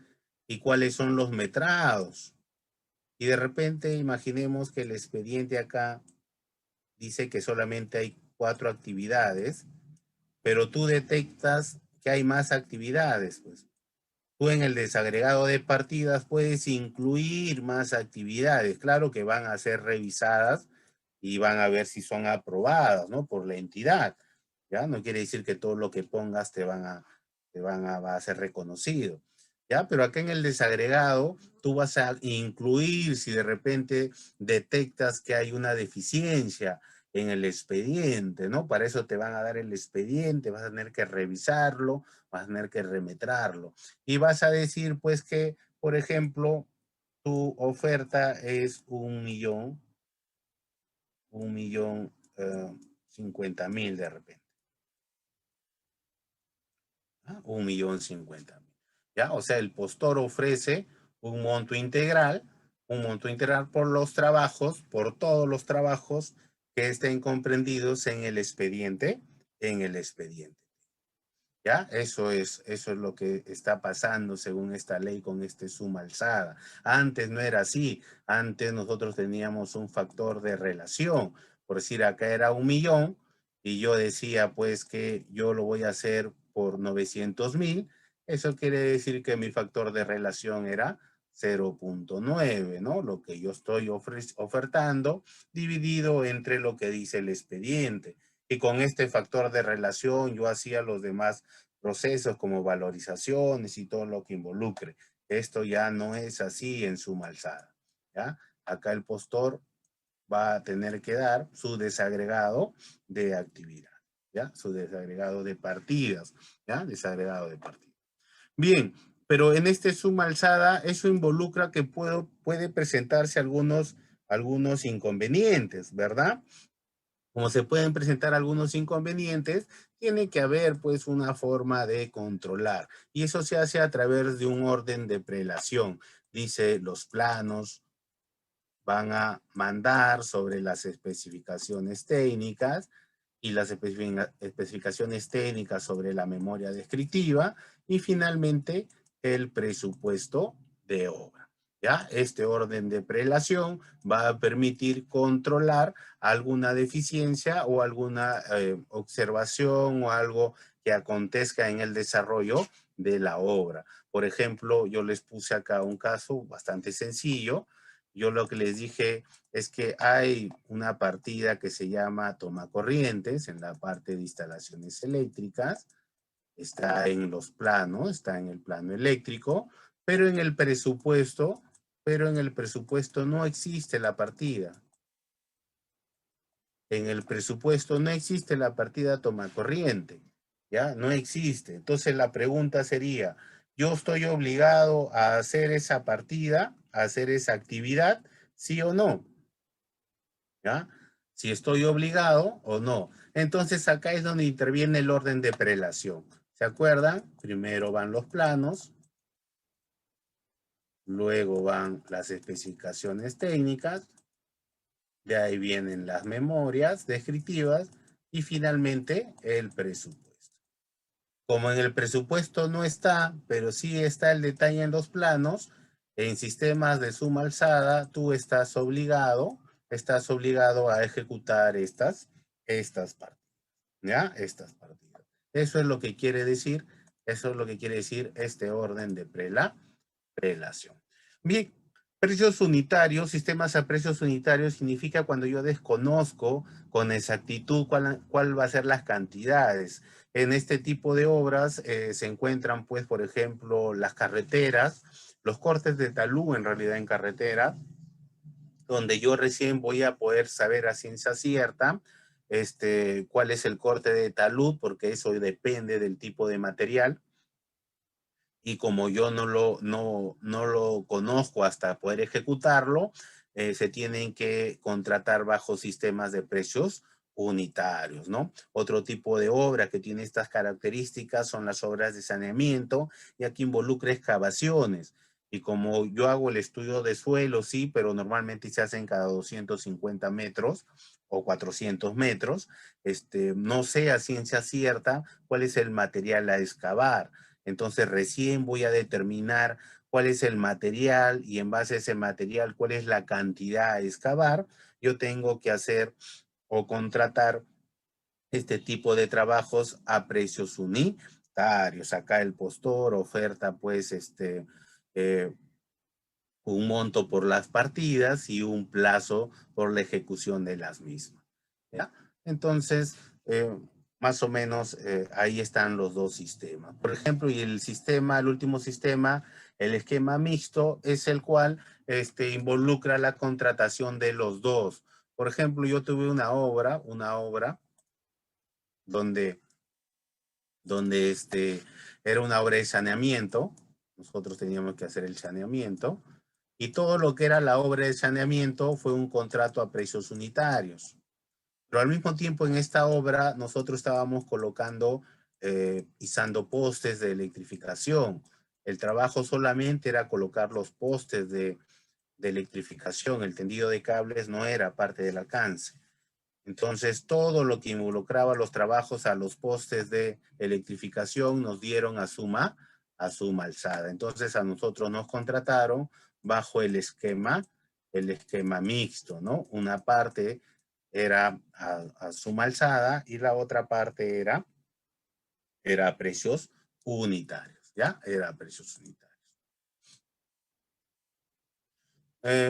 y cuáles son los metrados. Y de repente imaginemos que el expediente acá dice que solamente hay 4 actividades, pero tú detectas que hay más actividades, pues. Tú en el desagregado de partidas puedes incluir más actividades. Claro que van a ser revisadas y van a ver si son aprobadas, ¿no? Por la entidad, ¿ya? No quiere decir que todo lo que pongas va a ser reconocido, ¿ya? Pero acá en el desagregado tú vas a incluir si de repente detectas que hay una deficiencia en el expediente, ¿no? Para eso te van a dar el expediente, vas a tener que revisarlo, vas a tener que remetrarlo. Y vas a decir, pues, que, por ejemplo, tu oferta es 1.050.000 de repente. ¿Ah? 1.050.000. ¿Ya? O sea, el postor ofrece un monto integral por los trabajos, por todos los trabajos que estén comprendidos en el expediente. ¿Ya? Eso es lo que está pasando según esta ley con suma alzada. Antes no era así. Antes nosotros teníamos un factor de relación. Por decir, acá era 1.000.000 y yo decía pues que yo lo voy a hacer por 900.000. Eso quiere decir que mi factor de relación era 0.9, ¿no? Lo que yo estoy ofertando dividido entre lo que dice el expediente. Y con este factor de relación yo hacía los demás procesos como valorizaciones y todo lo que involucre. Esto ya no es así en suma alzada, ¿ya? Acá el postor va a tener que dar su desagregado de actividad, ¿ya? Su desagregado de partidas, ¿ya? Desagregado de partidas. Bien, pero en suma alzada eso involucra que puede presentarse algunos inconvenientes, ¿verdad? Como se pueden presentar algunos inconvenientes, tiene que haber pues una forma de controlar. Y eso se hace a través de un orden de prelación. Dice, los planos van a mandar sobre las especificaciones técnicas y las especificaciones técnicas sobre la memoria descriptiva y finalmente el presupuesto de obra. ¿Ya? Este orden de prelación va a permitir controlar alguna deficiencia o alguna observación o algo que acontezca en el desarrollo de la obra. Por ejemplo, yo les puse acá un caso bastante sencillo. Yo lo que les dije es que hay una partida que se llama toma corrientes en la parte de instalaciones eléctricas. Está en los planos, está en el plano eléctrico, pero en el presupuesto, no existe la partida. En el presupuesto no existe la partida toma corriente, ¿ya? No existe. Entonces la pregunta sería, ¿yo estoy obligado a hacer esa partida, a hacer esa actividad, sí o no? ¿Ya? Si estoy obligado o no. Entonces acá es donde interviene el orden de prelación. ¿Se acuerdan? Primero van los planos, luego van las especificaciones técnicas, de ahí vienen las memorias descriptivas y finalmente el presupuesto. Como en el presupuesto no está, pero sí está el detalle en los planos, en sistemas de suma alzada, tú estás obligado a ejecutar estas partidas, ¿ya? Estas partidas. Eso es lo que quiere decir, este orden de prelación. Bien, Precios unitarios, sistemas a precios unitarios, significa cuando yo desconozco con exactitud cuál va a ser las cantidades. En este tipo de obras se encuentran, pues, por ejemplo, las carreteras, los cortes de talud en realidad en carretera, donde yo recién voy a poder saber a ciencia cierta cuál es el corte de talud, porque eso depende del tipo de material. Y como yo no lo conozco hasta poder ejecutarlo, se tienen que contratar bajo sistemas de precios unitarios, ¿no? Otro tipo de obra que tiene estas características son las obras de saneamiento, ya que involucra excavaciones. Y como yo hago el estudio de suelo, sí, pero normalmente se hacen cada 250 metros o 400 metros, no sé a ciencia cierta cuál es el material a excavar. Entonces recién voy a determinar cuál es el material y en base a ese material cuál es la cantidad a excavar. Yo tengo que hacer o contratar este tipo de trabajos a precios unitarios. Acá el postor oferta pues eh, un monto por las partidas y un plazo por la ejecución de las mismas. ¿Ya? Entonces, más o menos ahí están los dos sistemas. Por ejemplo, y el último sistema, el esquema mixto, es el cual involucra la contratación de los dos. Por ejemplo, yo tuve una obra donde, era una obra de saneamiento. Nosotros teníamos que hacer el saneamiento. Y todo lo que era la obra de saneamiento fue un contrato a precios unitarios. Pero al mismo tiempo en esta obra nosotros estábamos colocando, izando postes de electrificación. El trabajo solamente era colocar los postes de electrificación. El tendido de cables no era parte del alcance. Entonces, todo lo que involucraba los trabajos a los postes de electrificación nos dieron a suma alzada. Entonces, a nosotros nos contrataron bajo el esquema mixto, ¿no? Una parte era a suma alzada y la otra parte era a precios unitarios, ¿ya? Era a precios unitarios.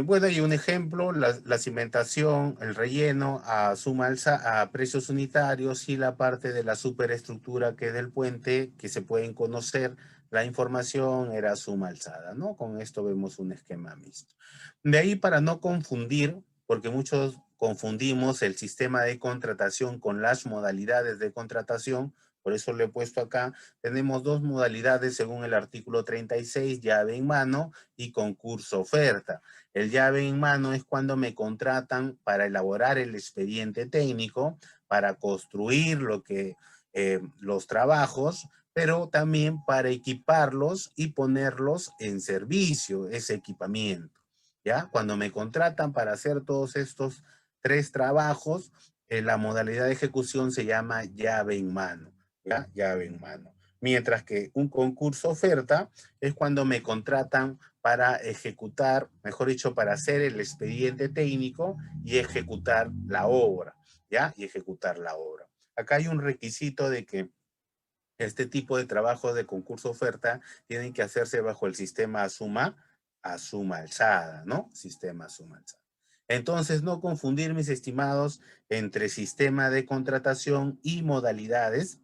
Bueno, y un ejemplo, la cimentación, el relleno a suma a precios unitarios y la parte de la superestructura que es del puente, que se pueden conocer, la información era suma alzada, ¿no? Con esto vemos un esquema mixto. De ahí para no confundir, porque muchos confundimos el sistema de contratación con las modalidades de contratación, por eso lo he puesto acá, tenemos dos modalidades según el artículo 36, llave en mano y concurso oferta. El llave en mano es cuando me contratan para elaborar el expediente técnico, para construir los trabajos, pero también para equiparlos y ponerlos en servicio, ese equipamiento. ¿Ya? Cuando me contratan para hacer todos estos tres trabajos, la modalidad de ejecución se llama llave en mano. ¿Ya? Llave en mano. Mientras que un concurso oferta es cuando me contratan para ejecutar, mejor dicho, para hacer el expediente técnico y ejecutar la obra, ¿ya? Y ejecutar la obra. Acá hay un requisito de que este tipo de trabajo de concurso oferta tienen que hacerse bajo el sistema a suma alzada, ¿no? Sistema a suma alzada. Entonces, no confundir, mis estimados, entre sistema de contratación y modalidades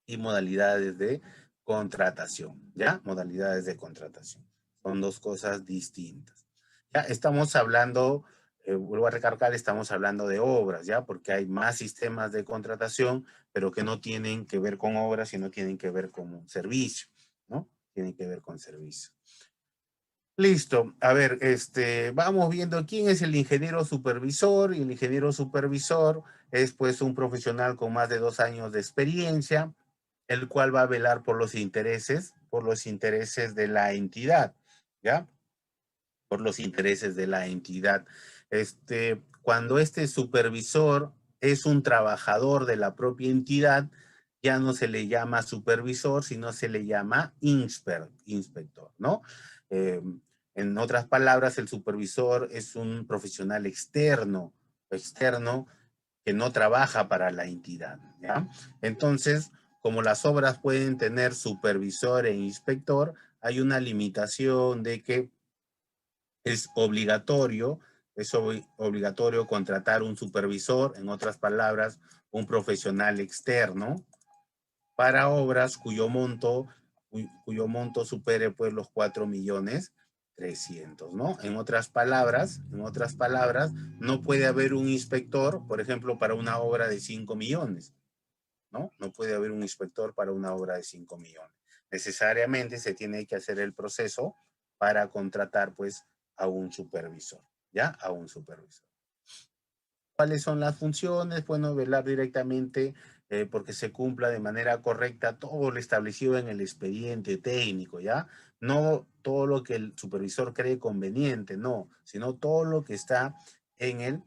de contratación, ¿ya? Modalidades de contratación. Son dos cosas distintas. Ya estamos hablando, vuelvo a recargar, estamos hablando de obras, ¿ya? Porque hay más sistemas de contratación, pero que no tienen que ver con obras, sino tienen que ver con un servicio, ¿no? Tienen que ver con servicio. Listo. A ver, vamos viendo quién es el ingeniero supervisor. Y el ingeniero supervisor es pues un profesional con más de 2 años de experiencia, el cual va a velar por los intereses de la entidad, ¿ya? Por los intereses de la entidad. Cuando este supervisor es un trabajador de la propia entidad, ya no se le llama supervisor, sino se le llama inspector, ¿no? Eh, en otras palabras, el supervisor es un profesional externo que no trabaja para la entidad, ¿ya? Entonces, como las obras pueden tener supervisor e inspector, hay una limitación de que Es obligatorio contratar un supervisor, en otras palabras, un profesional externo, para obras cuyo monto supere pues los 4.300.000, ¿no? En otras palabras, no puede haber un inspector, por ejemplo, para una obra de 5 millones, ¿no? No puede haber un inspector para una obra de 5 millones. Necesariamente se tiene que hacer el proceso para contratar pues a un supervisor, ¿ya? A un supervisor. ¿Cuáles son las funciones? Bueno, velar directamente porque se cumpla de manera correcta todo lo establecido en el expediente técnico, ¿ya? No todo lo que el supervisor cree conveniente, no, sino todo lo que está en el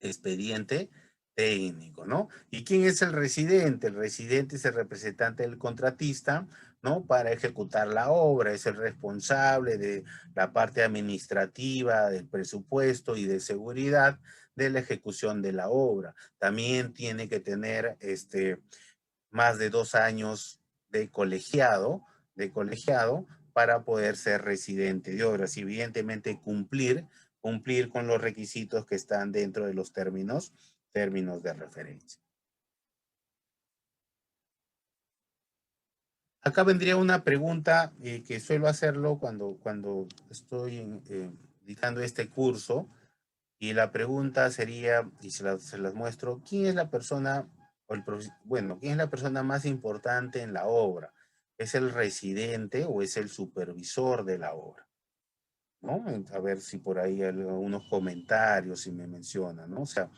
expediente técnico, ¿no? ¿Y quién es el residente? El residente es el representante del contratista, ¿no? Para ejecutar la obra, es el responsable de la parte administrativa, del presupuesto y de seguridad de la ejecución de la obra. También tiene que tener más de 2 años de colegiado para poder ser residente de obras y evidentemente cumplir con los requisitos que están dentro de los términos de referencia. Acá vendría una pregunta que suelo hacerlo cuando estoy dictando este curso, y la pregunta sería, y se las muestro: ¿quién es la persona, quién es la persona más importante en la obra? ¿Es el residente o es el supervisor de la obra? ¿No? A ver si por ahí hay algunos comentarios, si me mencionan, ¿no? O sea,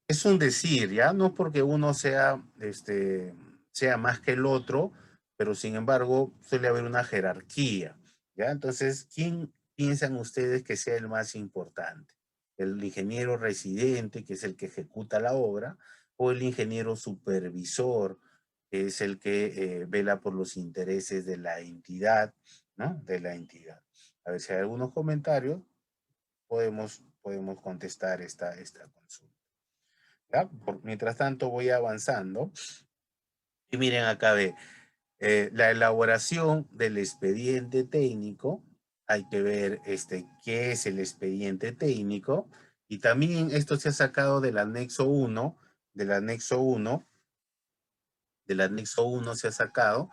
es un decir, ¿ya? No porque uno sea más que el otro, pero sin embargo suele haber una jerarquía, ¿ya? Entonces, ¿quién piensan ustedes que sea el más importante? ¿El ingeniero residente, que es el que ejecuta la obra, o el ingeniero supervisor, que es el que vela por los intereses de la entidad, ¿no? De la entidad. A ver si hay algunos comentarios, podemos contestar esta consulta. ¿Ya? Mientras tanto voy avanzando y miren acá ve, la elaboración del expediente técnico. Hay que ver qué es el expediente técnico, y también esto se ha sacado del anexo 1, se ha sacado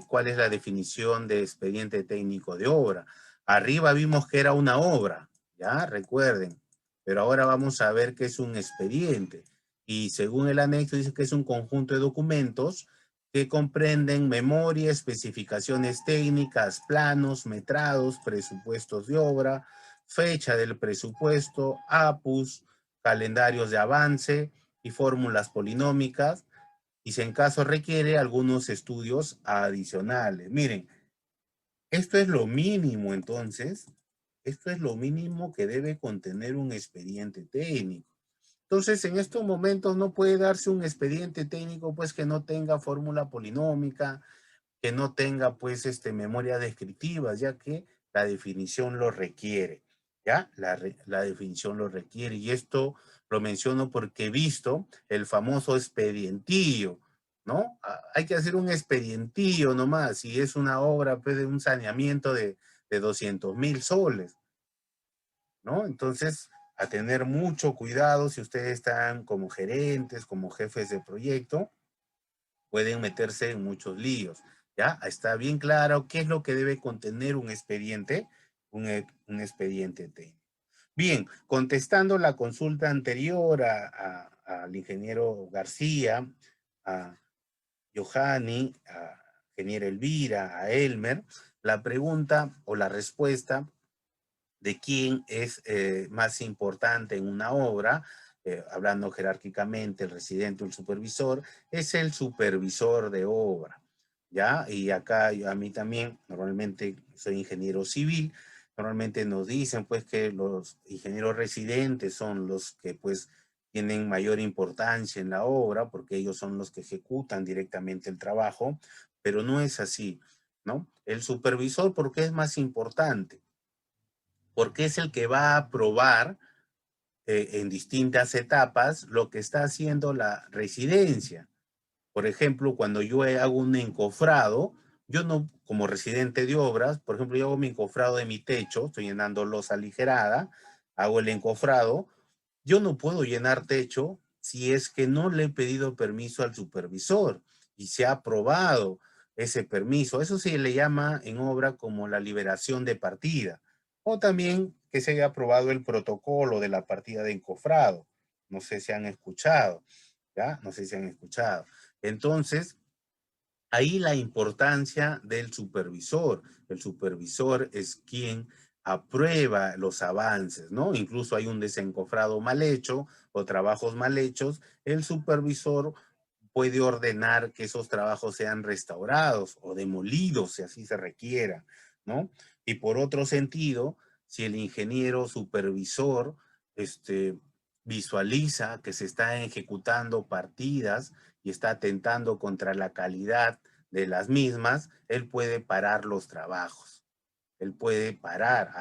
cuál es la definición de expediente técnico de obra. Arriba vimos que era una obra, ya recuerden, pero ahora vamos a ver qué es un expediente. Y según el anexo dice que es un conjunto de documentos que comprenden memoria, especificaciones técnicas, planos, metrados, presupuestos de obra, fecha del presupuesto, APUs, calendarios de avance y fórmulas polinómicas, y si en caso requiere algunos estudios adicionales. Miren, esto es lo mínimo entonces, esto es lo mínimo que debe contener un expediente técnico. Entonces, en estos momentos no puede darse un expediente técnico pues que no tenga fórmula polinómica, que no tenga pues memoria descriptiva, ya que la definición lo requiere, ¿ya? La definición lo requiere, y esto lo menciono porque he visto el famoso expedientillo, ¿no? Hay que hacer un expedientillo nomás, y es una obra pues de un saneamiento de 200.000 soles, ¿no? Entonces, a tener mucho cuidado si ustedes están como gerentes, como jefes de proyecto, pueden meterse en muchos líos, ¿ya? Está bien claro qué es lo que debe contener un expediente, un expediente técnico. Bien, contestando la consulta anterior al ingeniero García, a Johanny, a ingeniero Elvira, a Elmer, la pregunta o la respuesta de quién es más importante en una obra, hablando jerárquicamente, el residente o el supervisor, es el supervisor de obra, ¿ya? Y acá a mí también, normalmente soy ingeniero civil, normalmente nos dicen pues que los ingenieros residentes son los que pues tienen mayor importancia en la obra, porque ellos son los que ejecutan directamente el trabajo, pero no es así, ¿no? El supervisor, ¿por qué es más importante? Porque es el que va a aprobar en distintas etapas lo que está haciendo la residencia. Por ejemplo, cuando yo hago un encofrado, Yo no, como residente de obras, por ejemplo, yo hago mi encofrado de mi techo, estoy llenando losa aligerada, hago el encofrado, yo no puedo llenar techo si es que no le he pedido permiso al supervisor y se ha aprobado ese permiso. Eso se le llama en obra como la liberación de partida. O también que se haya aprobado el protocolo de la partida de encofrado. No sé si han escuchado, ¿ya? No sé si han escuchado. Entonces, ahí la importancia del supervisor. El supervisor es quien aprueba los avances, ¿no? Incluso hay un desencofrado mal hecho o trabajos mal hechos. El supervisor puede ordenar que esos trabajos sean restaurados o demolidos, si así se requiera, ¿no? Y por otro sentido, si el ingeniero supervisor visualiza que se están ejecutando partidas y está atentando contra la calidad de las mismas, él puede parar los trabajos. Él puede parar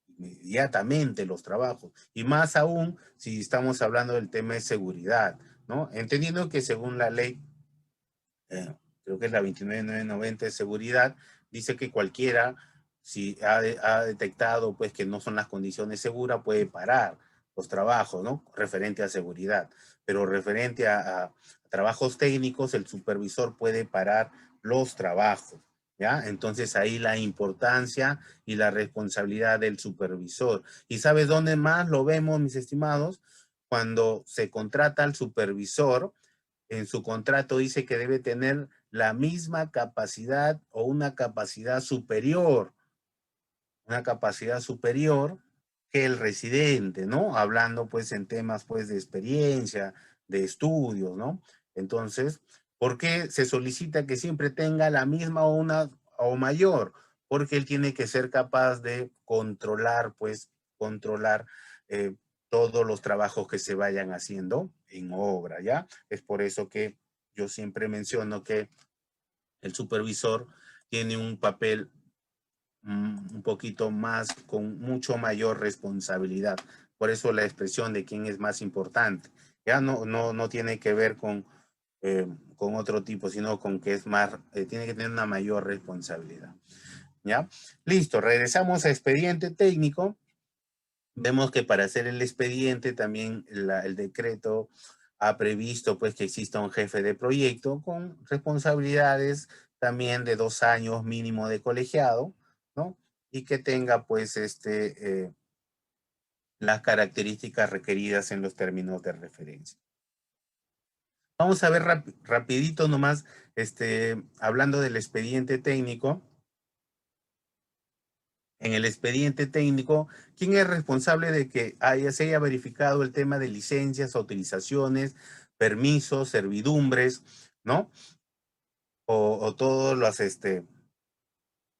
inmediatamente los trabajos. Y más aún si estamos hablando del tema de seguridad, ¿no? Entendiendo que según la ley, creo que es la 29990 de seguridad, dice que cualquiera, si ha detectado pues que no son las condiciones seguras, puede parar los trabajos, ¿no? Referente a seguridad. Pero referente a trabajos técnicos, el supervisor puede parar los trabajos, ¿ya? Entonces ahí la importancia y la responsabilidad del supervisor. ¿Y sabes dónde más lo vemos, mis estimados? Cuando se contrata al supervisor, en su contrato dice que debe tener la misma capacidad o una capacidad superior que el residente, ¿no? Hablando pues en temas pues de experiencia, de estudios, ¿no? Entonces, ¿por qué se solicita que siempre tenga la misma o una o mayor? Porque él tiene que ser capaz de controlar, pues, controlar eh, todos los trabajos que se vayan haciendo en obra, ¿ya? Es por eso que yo siempre menciono que el supervisor tiene un papel un poquito más, con mucho mayor responsabilidad. Por eso la expresión de quién es más importante. Ya no tiene que ver con otro tipo, sino con que es más, tiene que tener una mayor responsabilidad. ¿Ya? Listo, regresamos a expediente técnico. Vemos que para hacer el expediente también el decreto ha previsto pues que exista un jefe de proyecto con responsabilidades también de 2 años mínimo de colegiado, ¿no? Y que tenga pues las características requeridas en los términos de referencia. Vamos a ver rapidito nomás, hablando del expediente técnico. En el expediente técnico, ¿quién es responsable de que se haya verificado el tema de licencias, autorizaciones, permisos, servidumbres, ¿no? O todas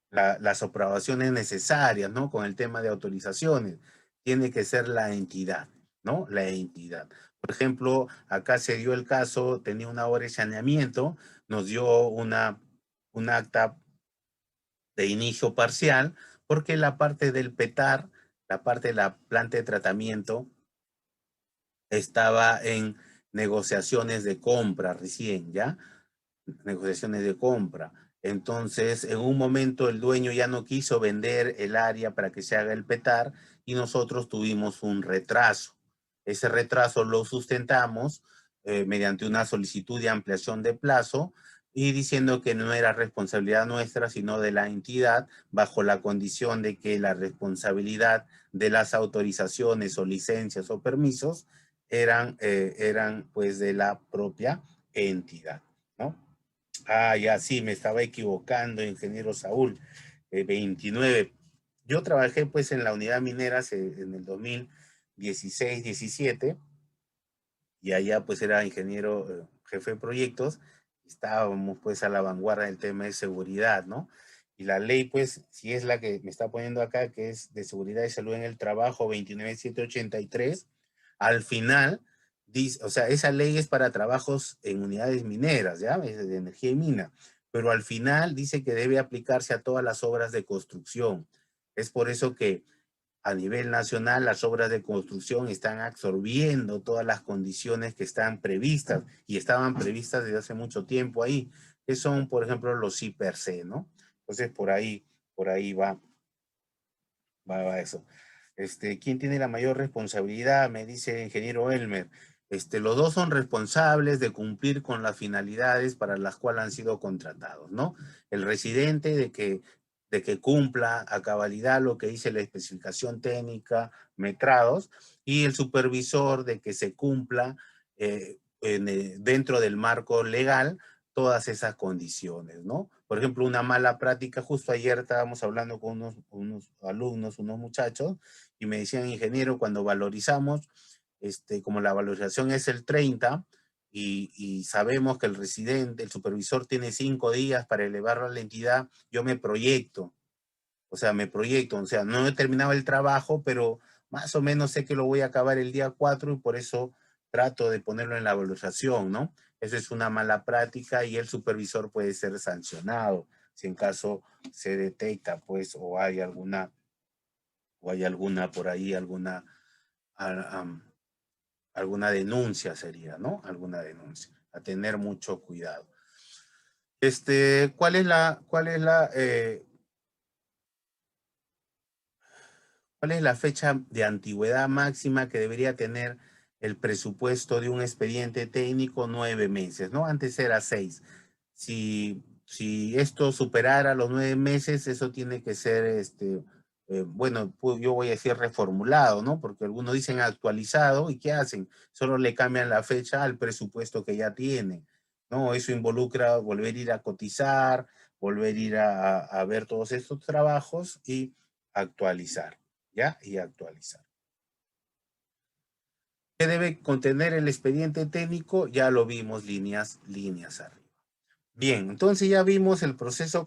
las aprobaciones necesarias, ¿no? Con el tema de autorizaciones. Tiene que ser la entidad, ¿no? La entidad. Por ejemplo, acá se dio el caso, tenía una hora de saneamiento, nos dio un acta de inicio parcial, porque la parte del PETAR, la parte de la planta de tratamiento, estaba en negociaciones de compra recién, ¿ya? Negociaciones de compra. Entonces, en un momento el dueño ya no quiso vender el área para que se haga el PETAR y nosotros tuvimos un retraso. Ese retraso lo sustentamos mediante una solicitud de ampliación de plazo y diciendo que no era responsabilidad nuestra, sino de la entidad, bajo la condición de que la responsabilidad de las autorizaciones o licencias o permisos eran pues de la propia entidad, ¿no? Ah, ya sí, me estaba equivocando, ingeniero Saúl. 29. Yo trabajé pues en la unidad minera en el 2016-17 y allá pues era ingeniero jefe de proyectos. Estábamos pues a la vanguardia del tema de seguridad, ¿no? Y la ley pues, si es la que me está poniendo acá, que es de seguridad y salud en el trabajo 29783, al final dice, o sea, esa ley es para trabajos en unidades mineras, ¿ya? Es de energía y mina, pero al final dice que debe aplicarse a todas las obras de construcción. Es por eso que a nivel nacional las obras de construcción están absorbiendo todas las condiciones que están previstas y estaban previstas desde hace mucho tiempo ahí. que son, por ejemplo, los sí per se, ¿no? Entonces, por ahí va eso. ¿Quién tiene la mayor responsabilidad? Me dice el ingeniero Elmer. Los dos son responsables de cumplir con las finalidades para las cuales han sido contratados, ¿no? El residente de que cumpla a cabalidad lo que dice la especificación técnica, metrados, y el supervisor de que se cumpla dentro del marco legal todas esas condiciones, ¿no? Por ejemplo, una mala práctica, justo ayer estábamos hablando con unos alumnos, unos muchachos, y me decían, ingeniero, cuando valorizamos, como la valorización es el 30, y sabemos que el residente, el supervisor tiene 5 días para elevar la entidad, yo o sea, no he terminado el trabajo, pero más o menos sé que lo voy a acabar el día 4 y por eso trato de ponerlo en la evaluación, ¿no? Eso es una mala práctica y el supervisor puede ser sancionado si en caso se detecta, pues, o hay alguna por ahí, alguna denuncia sería, ¿no? Alguna denuncia. A tener mucho cuidado. ¿Cuál es la fecha de antigüedad máxima que debería tener el presupuesto de un expediente técnico? 9 meses, ¿no? Antes era 6. Si esto superara los 9 meses, eso tiene que ser, bueno, pues yo voy a decir reformulado, ¿no? Porque algunos dicen actualizado, ¿y qué hacen? Solo le cambian la fecha al presupuesto que ya tiene, ¿no? Eso involucra volver a ir a cotizar, volver a ir a ver todos estos trabajos y actualizar. ¿Ya? Y actualizar. ¿Qué debe contener el expediente técnico? Ya lo vimos líneas arriba. Bien, entonces ya vimos el proceso,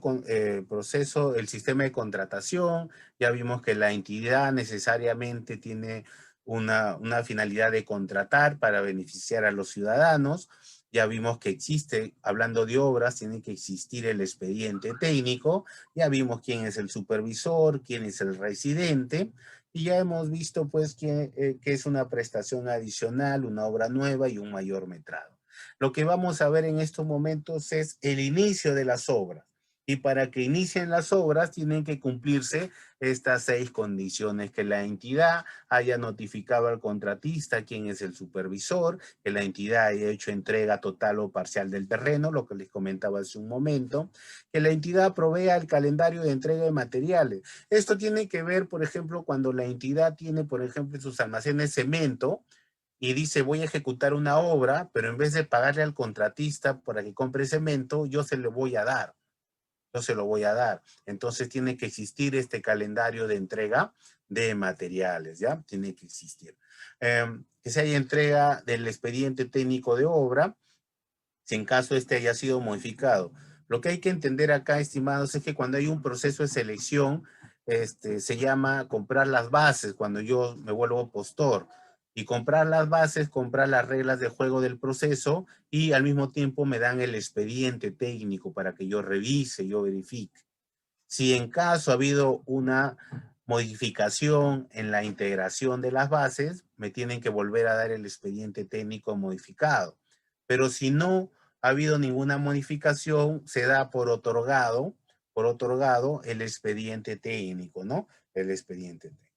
el sistema de contratación, ya vimos que la entidad necesariamente tiene una finalidad de contratar para beneficiar a los ciudadanos, ya vimos que existe, hablando de obras, tiene que existir el expediente técnico, ya vimos quién es el supervisor, quién es el residente, y ya hemos visto pues que es una prestación adicional, una obra nueva y un mayor metrado. Lo que vamos a ver en estos momentos es el inicio de las obras. Y para que inicien las obras tienen que cumplirse estas 6 condiciones: que la entidad haya notificado al contratista quién es el supervisor, que la entidad haya hecho entrega total o parcial del terreno, lo que les comentaba hace un momento, que la entidad provea el calendario de entrega de materiales. Esto tiene que ver, por ejemplo, cuando la entidad tiene, por ejemplo, en sus almacenes cemento, y dice, voy a ejecutar una obra, pero en vez de pagarle al contratista para que compre cemento, yo se lo voy a dar. Yo se lo voy a dar. Entonces tiene que existir este calendario de entrega de materiales, ¿ya? Tiene que existir. Que se haya entrega del expediente técnico de obra, si en caso este haya sido modificado. Lo que hay que entender acá, estimados, es que cuando hay un proceso de selección, se llama comprar las bases, cuando yo me vuelvo postor. Y comprar las bases, comprar las reglas de juego del proceso y al mismo tiempo me dan el expediente técnico para que yo revise, yo verifique. Si en caso ha habido una modificación en la integración de las bases, me tienen que volver a dar el expediente técnico modificado. Pero si no ha habido ninguna modificación, se da por otorgado el expediente técnico, ¿no? El expediente técnico.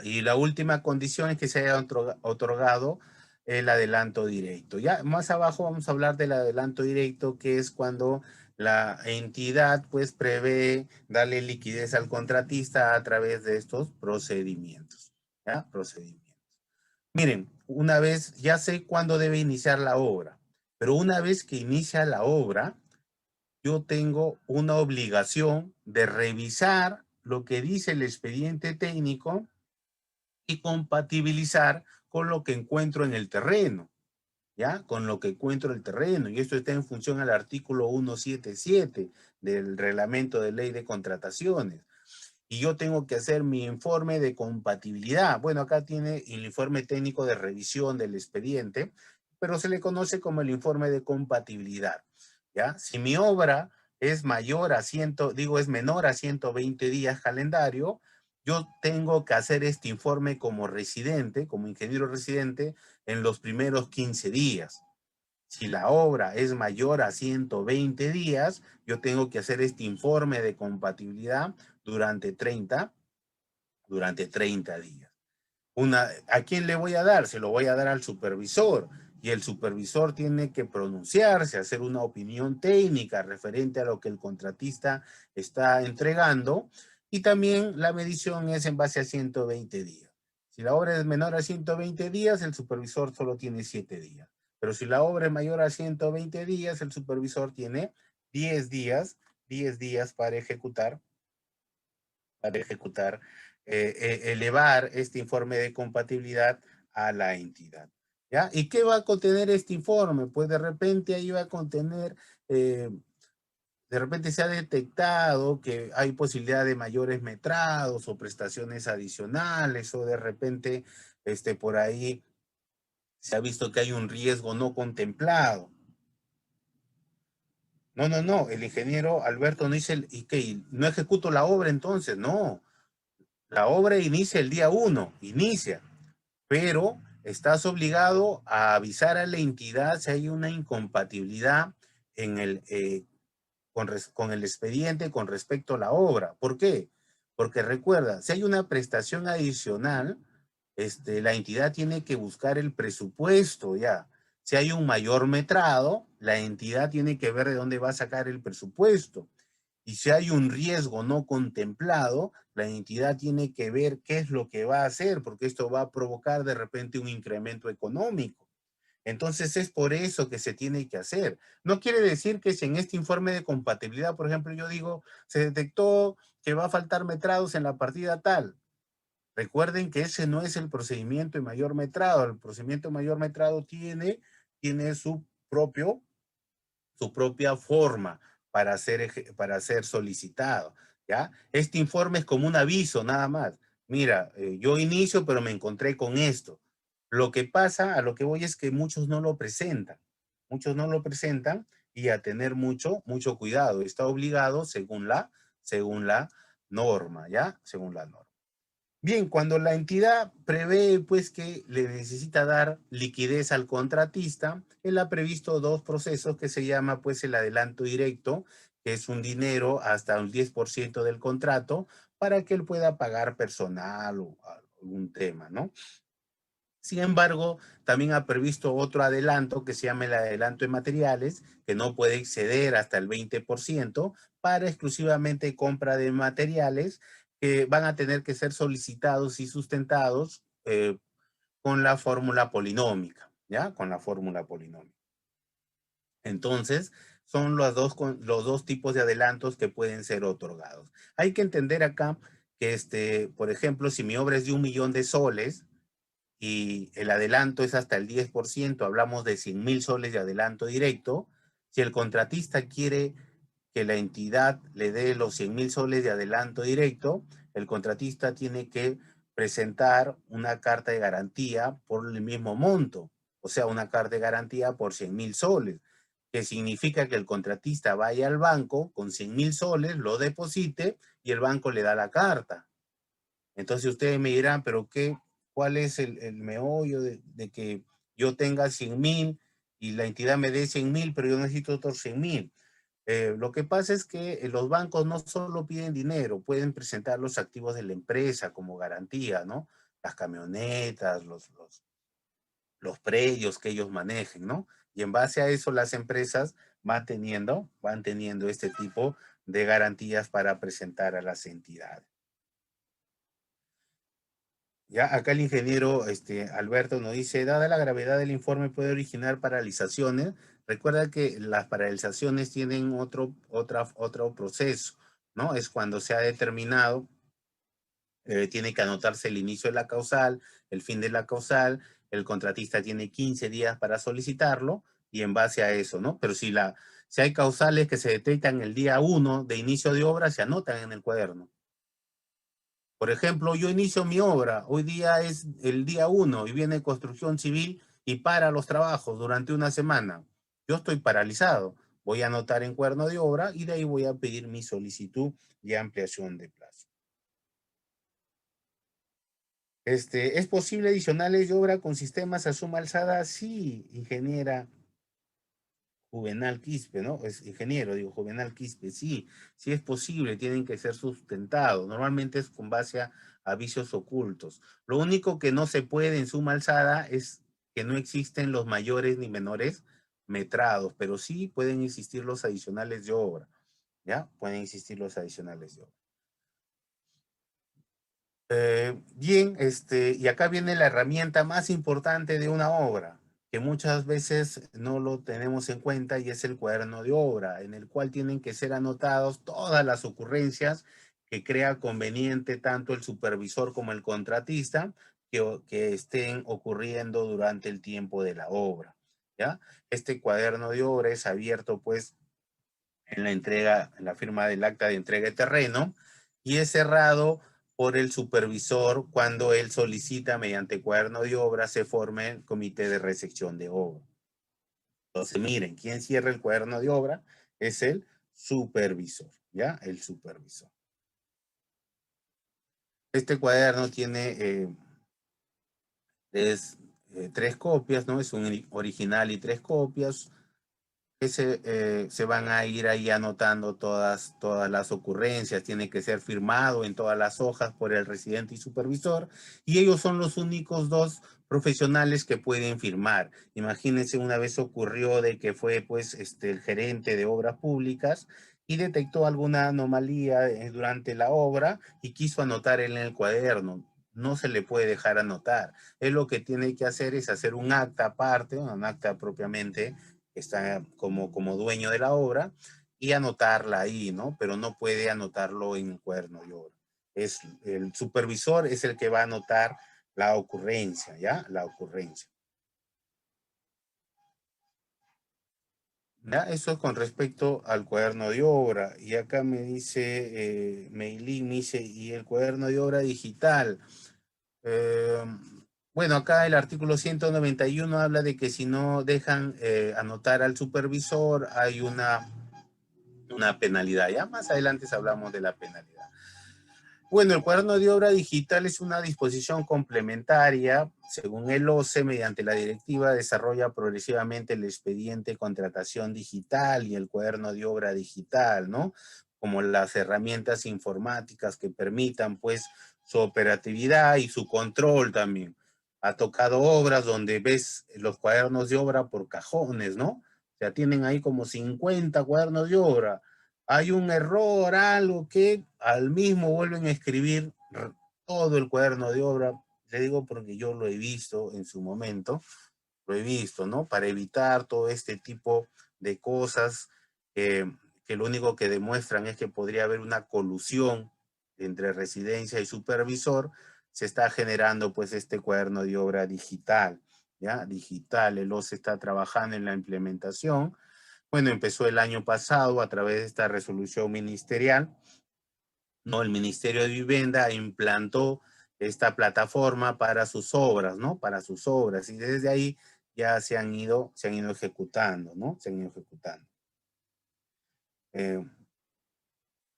Y la última condición es que se haya otorgado el adelanto directo. Ya más abajo vamos a hablar del adelanto directo, que es cuando la entidad pues prevé darle liquidez al contratista a través de estos procedimientos. ¿Ya? Procedimientos. Miren, una vez, ya sé cuándo debe iniciar la obra, pero una vez que inicia la obra, yo tengo una obligación de revisar lo que dice el expediente técnico y compatibilizar con lo que encuentro en el terreno, ¿ya? Con lo que encuentro en el terreno. Y esto está en función al artículo 177 del Reglamento de Ley de Contrataciones. Y yo tengo que hacer mi informe de compatibilidad. Bueno, acá tiene el informe técnico de revisión del expediente, pero se le conoce como el informe de compatibilidad, ¿ya? Si mi obra es mayor a es menor a 120 días calendario, yo tengo que hacer este informe como residente, como ingeniero residente, en los primeros 15 días. Si la obra es mayor a 120 días, yo tengo que hacer este informe de compatibilidad durante 30 días. ¿A quién le voy a dar? Se lo voy a dar al supervisor. Y el supervisor tiene que pronunciarse, hacer una opinión técnica referente a lo que el contratista está entregando. Y también la medición es en base a 120 días. Si la obra es menor a 120 días, el supervisor solo tiene 7 días. Pero si la obra es mayor a 120 días, el supervisor tiene 10 días, 10 días para ejecutar, elevar este informe de compatibilidad a la entidad. ¿Ya? ¿Y qué va a contener este informe? Pues de repente ahí va a contener, de repente se ha detectado que hay posibilidad de mayores metrados o prestaciones adicionales, o de repente por ahí se ha visto que hay un riesgo no contemplado. No, no, no, el ingeniero Alberto no dice, ¿y qué? ¿No ejecuto la obra entonces? No, la obra inicia el día 1, inicia, pero estás obligado a avisar a la entidad si hay una incompatibilidad en con el expediente con respecto a la obra. ¿Por qué? Porque recuerda, si hay una prestación adicional, la entidad tiene que buscar el presupuesto ya. Si hay un mayor metrado, la entidad tiene que ver de dónde va a sacar el presupuesto. Y si hay un riesgo no contemplado, la entidad tiene que ver qué es lo que va a hacer, porque esto va a provocar de repente un incremento económico. Entonces es por eso que se tiene que hacer. No quiere decir que si en este informe de compatibilidad, por ejemplo, yo digo, se detectó que va a faltar metrados en la partida tal. Recuerden que ese no es el procedimiento de mayor metrado. El procedimiento de mayor metrado tiene su propia forma para ser solicitado, ¿ya? Este informe es como un aviso, nada más. Mira, yo inicio, pero me encontré con esto. Lo que pasa, a lo que voy es que muchos no lo presentan. Muchos no lo presentan y a tener mucho cuidado. Está obligado según la norma, ¿ya? Según la norma. Bien, cuando la entidad prevé pues que le necesita dar liquidez al contratista, él ha previsto dos procesos que se llama pues el adelanto directo, que es un dinero hasta un 10% del contrato para que él pueda pagar personal o algún tema, ¿no? Sin embargo, también ha previsto otro adelanto que se llama el adelanto de materiales, que no puede exceder hasta el 20% para exclusivamente compra de materiales que van a tener que ser solicitados y sustentados con la fórmula polinómica, ¿ya? Con la fórmula polinómica. Entonces, son los dos tipos de adelantos que pueden ser otorgados. Hay que entender acá que, por ejemplo, si mi obra es de 1.000.000 de soles, y el adelanto es hasta el 10%, hablamos de 100.000 soles de adelanto directo. Si el contratista quiere que la entidad le dé los 100.000 soles de adelanto directo, el contratista tiene que presentar una carta de garantía por el mismo monto, o sea, una carta de garantía por 100.000 soles, que significa que el contratista vaya al banco con 100.000 soles, lo deposite y el banco le da la carta. Entonces ustedes me dirán, pero ¿cuál es el meollo de que yo tenga 100.000 y la entidad me dé 100.000, pero yo necesito otros 100.000? Lo que pasa es que los bancos no solo piden dinero, pueden presentar los activos de la empresa como garantía, ¿no? Las camionetas, los predios que ellos manejen, ¿no? Y en base a eso las empresas van teniendo este tipo de garantías para presentar a las entidades. Ya acá el ingeniero Alberto nos dice, dada la gravedad del informe puede originar paralizaciones. Recuerda que las paralizaciones tienen otro proceso, ¿no? Es cuando se ha determinado, tiene que anotarse el inicio de la causal, el fin de la causal, el contratista tiene 15 días para solicitarlo y en base a eso, ¿no? Pero si hay causales que se detectan el día 1 de inicio de obra, se anotan en el cuaderno. Por ejemplo, yo inicio mi obra, hoy día es el día 1 y viene construcción civil y para los trabajos durante una semana. Yo estoy paralizado. Voy a anotar en cuaderno de obra y de ahí voy a pedir mi solicitud de ampliación de plazo. ¿Es posible adicionales de obra con sistemas a suma alzada? Sí, ingeniera. Juvenal Quispe, ¿no? Es ingeniero, digo, Juvenal Quispe, sí, sí es posible, tienen que ser sustentados. Normalmente es con base a vicios ocultos. Lo único que no se puede en suma alzada es que no existen los mayores ni menores metrados, pero sí pueden existir los adicionales de obra, ¿ya? Pueden existir los adicionales de obra. Bien, y acá viene la herramienta más importante de una obra, que muchas veces no lo tenemos en cuenta y es el cuaderno de obra, en el cual tienen que ser anotados todas las ocurrencias que crea conveniente tanto el supervisor como el contratista que estén ocurriendo durante el tiempo de la obra, ¿ya? Este cuaderno de obra es abierto pues en la entrega, en la firma del acta de entrega de terreno y es cerrado por el supervisor cuando él solicita mediante cuaderno de obra se forme el comité de recepción de obra. Entonces, miren, ¿quién cierra el cuaderno de obra? Es el supervisor, ¿ya? El supervisor. Este cuaderno tiene tres copias, ¿no? Es un original y tres copias. Que se van a ir ahí anotando todas las ocurrencias, tiene que ser firmado en todas las hojas por el residente y supervisor, y ellos son los únicos dos profesionales que pueden firmar. Imagínense, una vez ocurrió de que fue pues el gerente de obras públicas y detectó alguna anomalía durante la obra y quiso anotar en el cuaderno. No se le puede dejar anotar. Él lo que tiene que hacer es hacer un acta aparte, un acta propiamente está como dueño de la obra y anotarla ahí, ¿no? Pero no puede anotarlo en un cuaderno de obra. El supervisor es el que va a anotar la ocurrencia, ¿ya? La ocurrencia. ¿Ya? Eso es con respecto al cuaderno de obra. Y acá me dice, Meilín me dice, ¿y el cuaderno de obra digital? Eh, bueno, acá el artículo 191 habla de que si no dejan anotar al supervisor, hay una penalidad. Ya más adelante hablamos de la penalidad. Bueno, el cuaderno de obra digital es una disposición complementaria. Según el OCE, mediante la directiva, desarrolla progresivamente el expediente de contratación digital y el cuaderno de obra digital, ¿no? Como las herramientas informáticas que permitan, pues, su operatividad y su control también. Ha tocado obras donde ves los cuadernos de obra por cajones, ¿no? O sea, tienen ahí como 50 cuadernos de obra, hay un error, algo que al mismo vuelven a escribir todo el cuaderno de obra. Le digo porque yo lo he visto en su momento, lo he visto, ¿no? Para evitar todo este tipo de cosas que lo único que demuestran es que podría haber una colusión entre residencia y supervisor, se está generando pues este cuaderno de obra digital, ¿ya? Digital, el OCE está trabajando en la implementación. Bueno, empezó el año pasado a través de esta resolución ministerial, ¿no? El Ministerio de Vivienda implantó esta plataforma para sus obras, ¿no? Para sus obras. Y desde ahí ya se han ido ejecutando, ¿no? Se han ido ejecutando. Eh,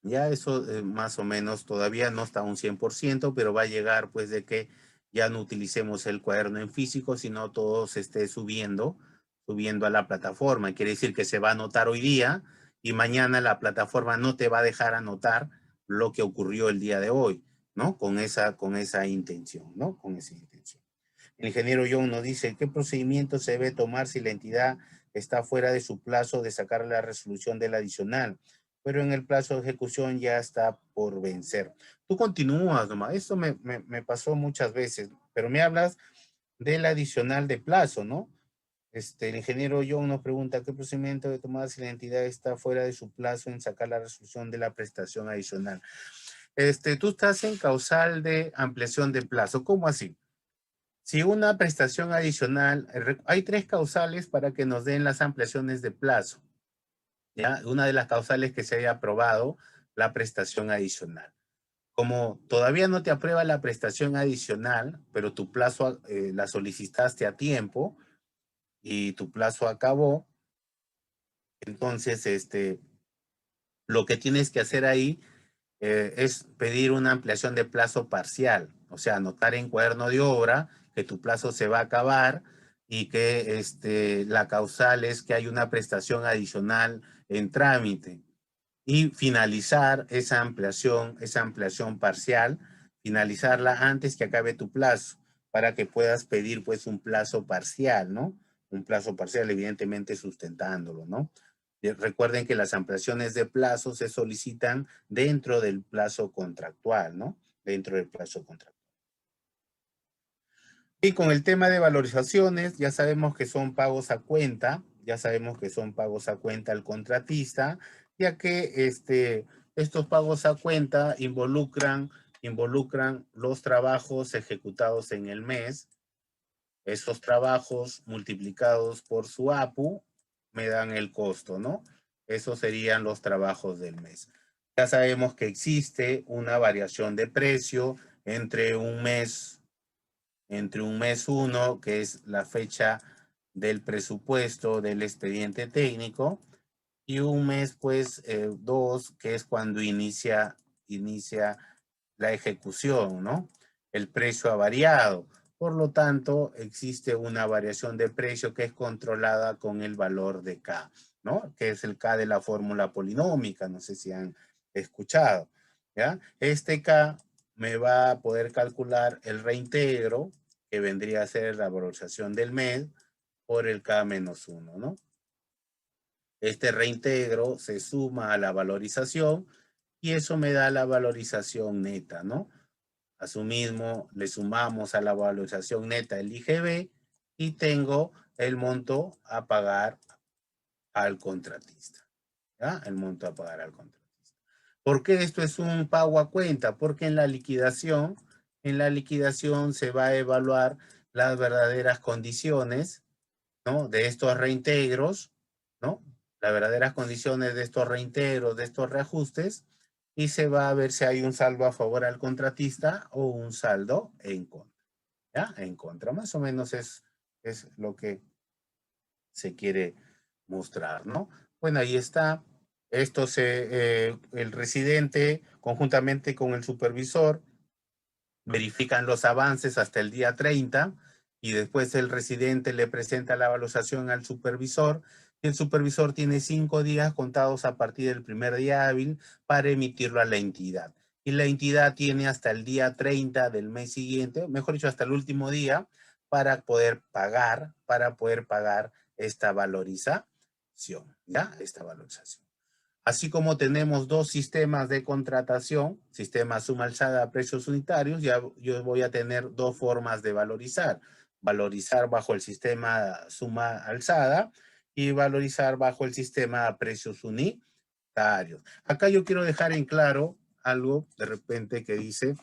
ya eso más o menos todavía no está a un 100%, pero va a llegar pues de que ya no utilicemos el cuaderno en físico, sino todo se esté subiendo a la plataforma. Quiere decir que se va a anotar hoy día y mañana la plataforma no te va a dejar anotar lo que ocurrió el día de hoy, ¿no? Con esa intención, ¿no? Con esa intención. El ingeniero Young nos dice, ¿qué procedimiento se debe tomar si la entidad está fuera de su plazo de sacar la resolución del adicional? Pero en el plazo de ejecución ya está por vencer. Tú continúas nomás, esto me pasó muchas veces, pero me hablas del adicional de plazo, ¿no? El ingeniero Young nos pregunta, ¿qué procedimiento debe tomar si la entidad está fuera de su plazo en sacar la resolución de la prestación adicional? Tú estás en causal de ampliación de plazo, ¿cómo así? Si una prestación adicional, hay tres causales para que nos den las ampliaciones de plazo, ¿ya? Una de las causales que se haya aprobado la prestación adicional. Como todavía no te aprueba la prestación adicional, pero tu plazo la solicitaste a tiempo y tu plazo acabó, entonces lo que tienes que hacer ahí es pedir una ampliación de plazo parcial, o sea, anotar en cuaderno de obra que tu plazo se va a acabar y que la causal es que hay una prestación adicional en trámite y finalizar esa ampliación parcial, finalizarla antes que acabe tu plazo para que puedas pedir pues un plazo parcial, ¿no? Un plazo parcial evidentemente sustentándolo, ¿no? Recuerden que las ampliaciones de plazo se solicitan dentro del plazo contractual, ¿no? Dentro del plazo contractual. Y con el tema de valorizaciones, ya sabemos que son pagos a cuenta, ya sabemos que son pagos a cuenta al contratista, ya que estos pagos a cuenta involucran los trabajos ejecutados en el mes. Esos trabajos multiplicados por su APU me dan el costo, ¿no? Esos serían los trabajos del mes. Ya sabemos que existe una variación de precio entre un mes 1, que es la fecha del presupuesto del expediente técnico, y un mes, pues, 2, que es cuando inicia la ejecución, ¿no? El precio ha variado. Por lo tanto, existe una variación de precio que es controlada con el valor de K, ¿no? Que es el K de la fórmula polinómica, no sé si han escuchado, ¿ya? Este K me va a poder calcular el reintegro, que vendría a ser la valorización del mes, por el K-1, ¿no? Este reintegro se suma a la valorización y eso me da la valorización neta, ¿no? Asimismo, le sumamos a la valorización neta el IGB y tengo el monto a pagar al contratista, ¿ya? El monto a pagar al contratista. ¿Por qué esto es un pago a cuenta? Porque en la liquidación se va a evaluar las verdaderas condiciones, ¿no? De estos reintegros, ¿no? Las verdaderas condiciones de estos reintegros, de estos reajustes, y se va a ver si hay un saldo a favor al contratista o un saldo en contra, ¿ya? En contra, más o menos es lo que se quiere mostrar, ¿no? Bueno, ahí está. El residente, conjuntamente con el supervisor, verifican los avances hasta el día 30 y después el residente le presenta la evaluación al supervisor y el supervisor tiene 5 días contados a partir del primer día hábil para emitirlo a la entidad. Y la entidad tiene hasta el día 30 del mes siguiente, mejor dicho, hasta el último día, para poder pagar esta valorización, ¿ya? Esta valorización. Así como tenemos dos sistemas de contratación, sistema suma alzada a precios unitarios, ya yo voy a tener dos formas de valorizar. Valorizar bajo el sistema suma alzada y valorizar bajo el sistema a precios unitarios. Acá yo quiero dejar en claro algo de repente que dice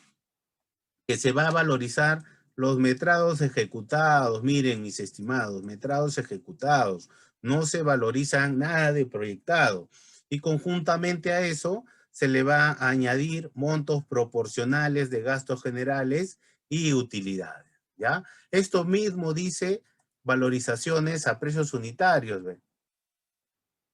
que se va a valorizar los metrados ejecutados. Miren, mis estimados, metrados ejecutados. No se valorizan nada de proyectado. Y conjuntamente a eso se le va a añadir montos proporcionales de gastos generales y utilidades, ¿ya? Esto mismo dice valorizaciones a precios unitarios, ¿ve?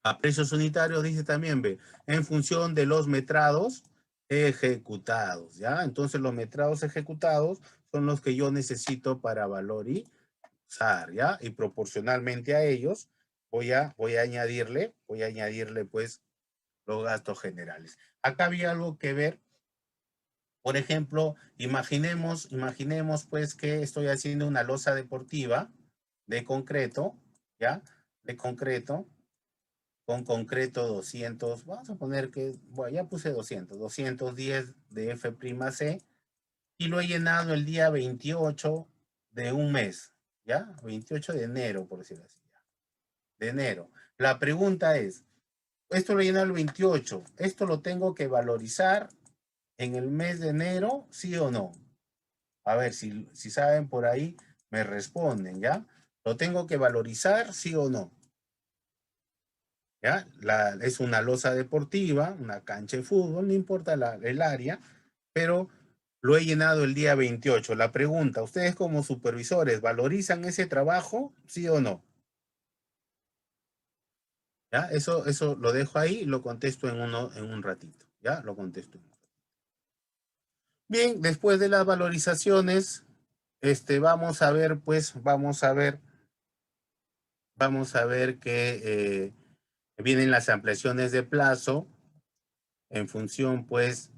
A precios unitarios dice también, ¿ve? En función de los metrados ejecutados, ¿ya? Entonces los metrados ejecutados son los que yo necesito para valorizar, ¿ya? Y proporcionalmente a ellos voy a añadirle pues los gastos generales. Acá había algo que ver. Por ejemplo, imaginemos pues que estoy haciendo una losa deportiva de concreto, ¿ya? De concreto, con concreto 200, vamos a poner que, bueno, ya puse 210 de F'C y lo he llenado el día 28 de un mes, ¿ya? 28 de enero, por decirlo así, ¿ya? De enero. La pregunta es, esto lo he llenado el 28, ¿esto lo tengo que valorizar en el mes de enero, sí o no? A ver, si saben por ahí, me responden, ¿ya? ¿Lo tengo que valorizar, sí o no? ¿Ya? Es una losa deportiva, una cancha de fútbol, no importa el área, pero lo he llenado el día 28. La pregunta, ¿ustedes como supervisores valorizan ese trabajo, sí o no? ¿Ya? Eso lo dejo ahí y lo contesto en un ratito, ¿ya? Lo contesto. Bien, después de las valorizaciones, vamos a ver vamos a ver que vienen las ampliaciones de plazo en función, pues,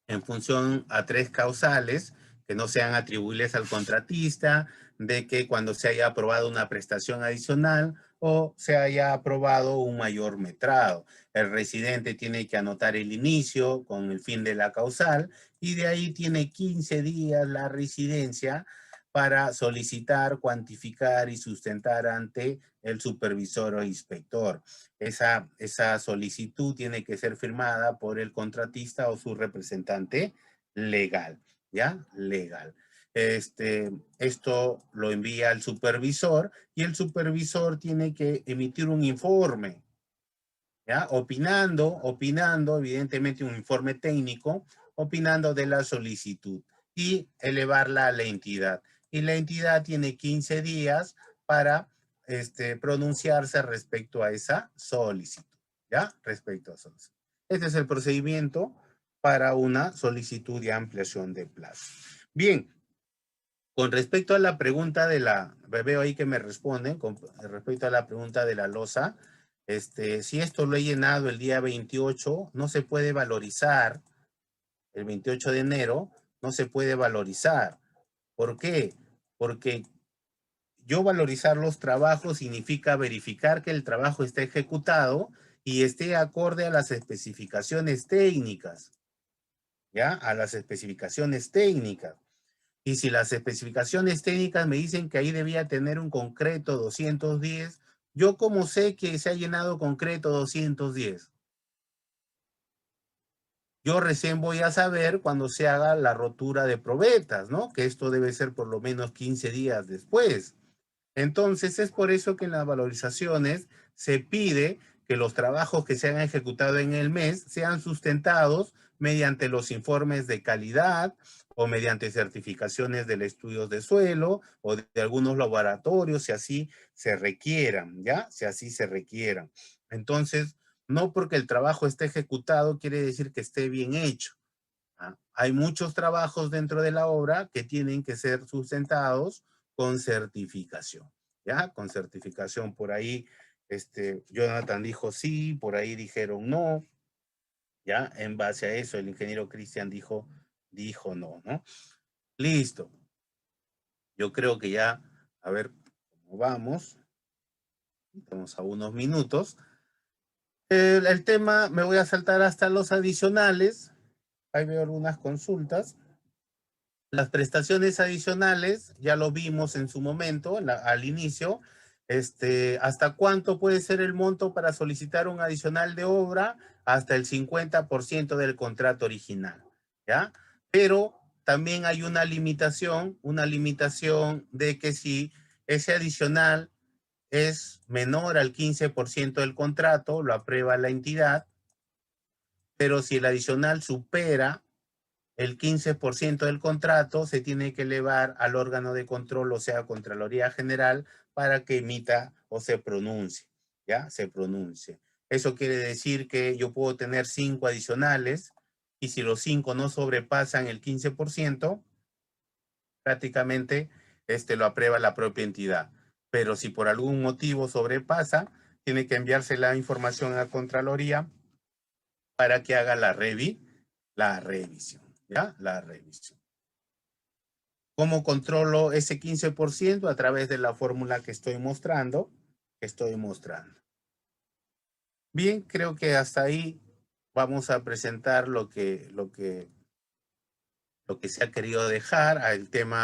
en función a tres causales que no sean atribuibles al contratista, de que cuando se haya aprobado una prestación adicional o se haya aprobado un mayor metrado. El residente tiene que anotar el inicio con el fin de la causal y de ahí tiene 15 días la residencia para solicitar, cuantificar y sustentar ante el supervisor o inspector. Esa solicitud tiene que ser firmada por el contratista o su representante legal, ¿ya? Legal. Esto lo envía al supervisor y el supervisor tiene que emitir un informe, ¿ya? Opinando, evidentemente un informe técnico, opinando de la solicitud y elevarla a la entidad. Y la entidad tiene 15 días para pronunciarse respecto a esa solicitud, ¿ya? Respecto a solicitud. Este es el procedimiento para una solicitud de ampliación de plazo. Bien, con respecto a la pregunta de la, veo ahí que me responden, con respecto a la pregunta de la losa, si esto lo he llenado el día 28, no se puede valorizar, el 28 de enero, no se puede valorizar. ¿Por qué? Porque yo valorizar los trabajos significa verificar que el trabajo está ejecutado y esté acorde a las especificaciones técnicas, ¿ya? A las especificaciones técnicas. Y si las especificaciones técnicas me dicen que ahí debía tener un concreto 210, ¿yo cómo sé que se ha llenado concreto 210? Yo recién voy a saber cuando se haga la rotura de probetas, ¿no? Que esto debe ser por lo menos 15 días después. Entonces, es por eso que en las valorizaciones se pide que los trabajos que se han ejecutado en el mes sean sustentados mediante los informes de calidad o mediante certificaciones del estudios de suelo o de algunos laboratorios, si así se requieran, ¿ya? Si así se requieran. Entonces, no porque el trabajo esté ejecutado quiere decir que esté bien hecho. ¿Ah? Hay muchos trabajos dentro de la obra que tienen que ser sustentados con certificación, ¿ya? Con certificación. Por ahí, Jonathan dijo sí, por ahí dijeron no, ¿ya? En base a eso, el ingeniero Cristian dijo no, ¿no? Listo. Yo creo que ya, a ver cómo vamos. Estamos a unos minutos. El tema, me voy a saltar hasta los adicionales. Ahí veo algunas consultas. Las prestaciones adicionales, ya lo vimos en su momento, al inicio, ¿hasta cuánto puede ser el monto para solicitar un adicional de obra? Hasta el 50% del contrato original, ¿ya? Pero también hay una limitación de que si ese adicional es menor al 15% del contrato, lo aprueba la entidad, pero si el adicional supera el 15% del contrato, se tiene que elevar al órgano de control, o sea, Contraloría General, para que emita o se pronuncie, ¿ya? Se pronuncie. Eso quiere decir que yo puedo tener 5 adicionales y si los 5 no sobrepasan el 15%, prácticamente lo aprueba la propia entidad. Pero si por algún motivo sobrepasa, tiene que enviarse la información a Contraloría para que haga la revisión, ¿ya? La revisión. ¿Cómo controlo ese 15%? A través de la fórmula que estoy mostrando, Bien, creo que hasta ahí vamos a presentar lo que se ha querido dejar.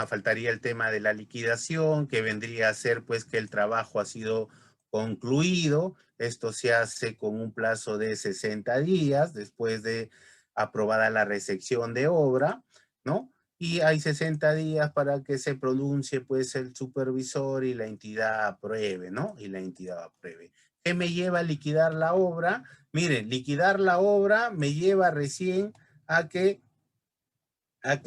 Faltaría el tema de la liquidación, que vendría a ser pues que el trabajo ha sido concluido. Esto se hace con un plazo de 60 días después de aprobada la recepción de obra, ¿no? Y hay 60 días para que se pronuncie pues el supervisor y la entidad apruebe, ¿no? Y la entidad apruebe. ¿Qué me lleva a liquidar la obra? Miren, liquidar la obra me lleva recién a que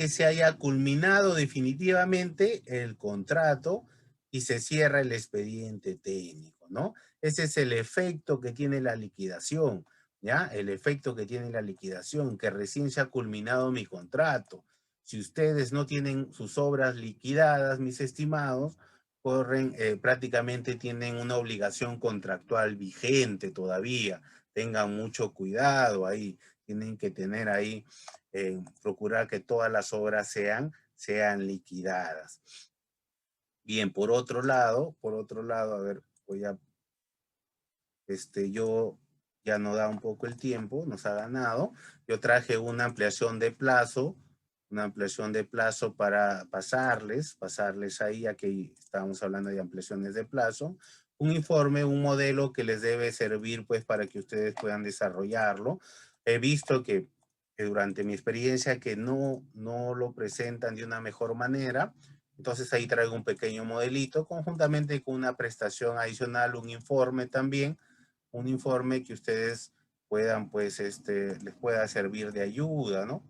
se haya culminado definitivamente el contrato y se cierra el expediente técnico, ¿no? Ese es el efecto que tiene la liquidación, ¿ya? El efecto que tiene la liquidación, que recién se ha culminado mi contrato. Si ustedes no tienen sus obras liquidadas, mis estimados, corren, prácticamente tienen una obligación contractual vigente todavía. Tengan mucho cuidado ahí, tienen que tener ahí, procurar que todas las obras sean liquidadas. Bien, por otro lado, a ver, voy a, yo ya no da un poco el tiempo, nos ha ganado. Yo traje una ampliación de plazo para pasarles ahí, ya que estábamos hablando de ampliaciones de plazo, un informe, un modelo que les debe servir pues para que ustedes puedan desarrollarlo. He visto que durante mi experiencia que no lo presentan de una mejor manera, entonces ahí traigo un pequeño modelito conjuntamente con una prestación adicional, un informe también, un informe que ustedes puedan pues les pueda servir de ayuda, ¿no?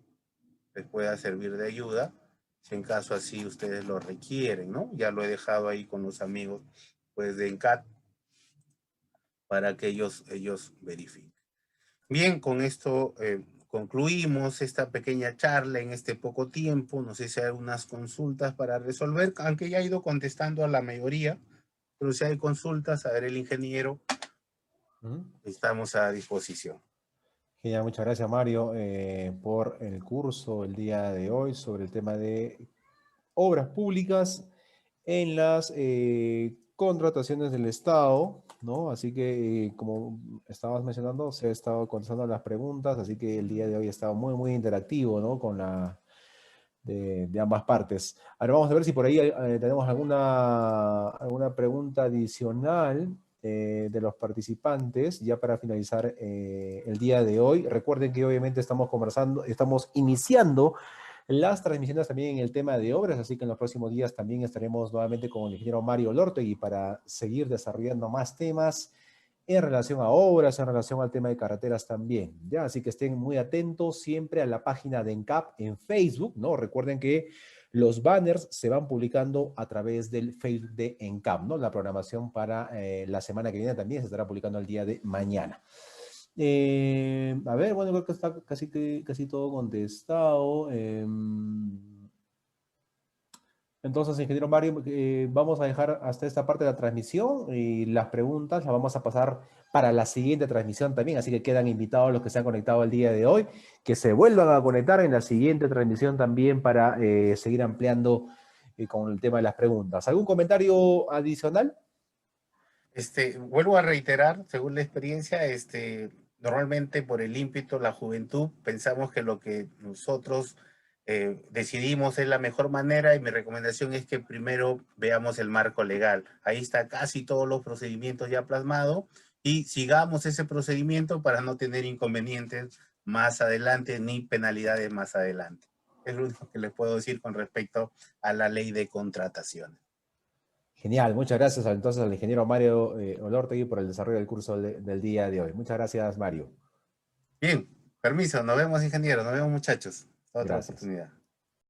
Les pueda servir de ayuda, si en caso así ustedes lo requieren, ¿no? Ya lo he dejado ahí con los amigos, pues, de ENCAT, para que ellos verifiquen. Bien, con esto concluimos esta pequeña charla en este poco tiempo. No sé si hay algunas consultas para resolver, aunque ya he ido contestando a la mayoría, pero si hay consultas, a ver, el ingeniero, estamos a disposición. Genial, muchas gracias Mario por el curso el día de hoy sobre el tema de obras públicas en las contrataciones del Estado, ¿no? Así que, como estabas mencionando, se ha estado contestando las preguntas, así que el día de hoy ha estado muy, muy interactivo, ¿no? Con de ambas partes. Ahora vamos a ver si por ahí tenemos alguna pregunta adicional de los participantes, ya para finalizar el día de hoy. Recuerden que obviamente estamos iniciando las transmisiones también en el tema de obras, así que en los próximos días también estaremos nuevamente con el ingeniero Mario Olortegui para seguir desarrollando más temas en relación a obras, en relación al tema de carreteras también, ¿ya? Así que estén muy atentos siempre a la página de ENCAP en Facebook, ¿no? Recuerden que los banners se van publicando a través del Facebook de ENCAP, ¿no? La programación para la semana que viene también se estará publicando el día de mañana. A ver, bueno, creo que está casi todo contestado. Entonces, ingeniero Mario, vamos a dejar hasta esta parte de la transmisión y las preguntas las vamos a pasar para la siguiente transmisión también, así que quedan invitados los que se han conectado el día de hoy, que se vuelvan a conectar en la siguiente transmisión también para seguir ampliando con el tema de las preguntas. ¿Algún comentario adicional? Vuelvo a reiterar, según la experiencia, normalmente por el ímpetu, la juventud, pensamos que lo que nosotros decidimos es la mejor manera, y mi recomendación es que primero veamos el marco legal. Ahí está casi todos los procedimientos ya plasmados, y sigamos ese procedimiento para no tener inconvenientes más adelante ni penalidades más adelante. Es lo único que les puedo decir con respecto a la ley de contrataciones. Genial, muchas gracias entonces al ingeniero Mario Olortegui por el desarrollo del curso del día de hoy. Muchas gracias, Mario. Bien, permiso, nos vemos, ingeniero, nos vemos, muchachos. Otra Gracias. oportunidad.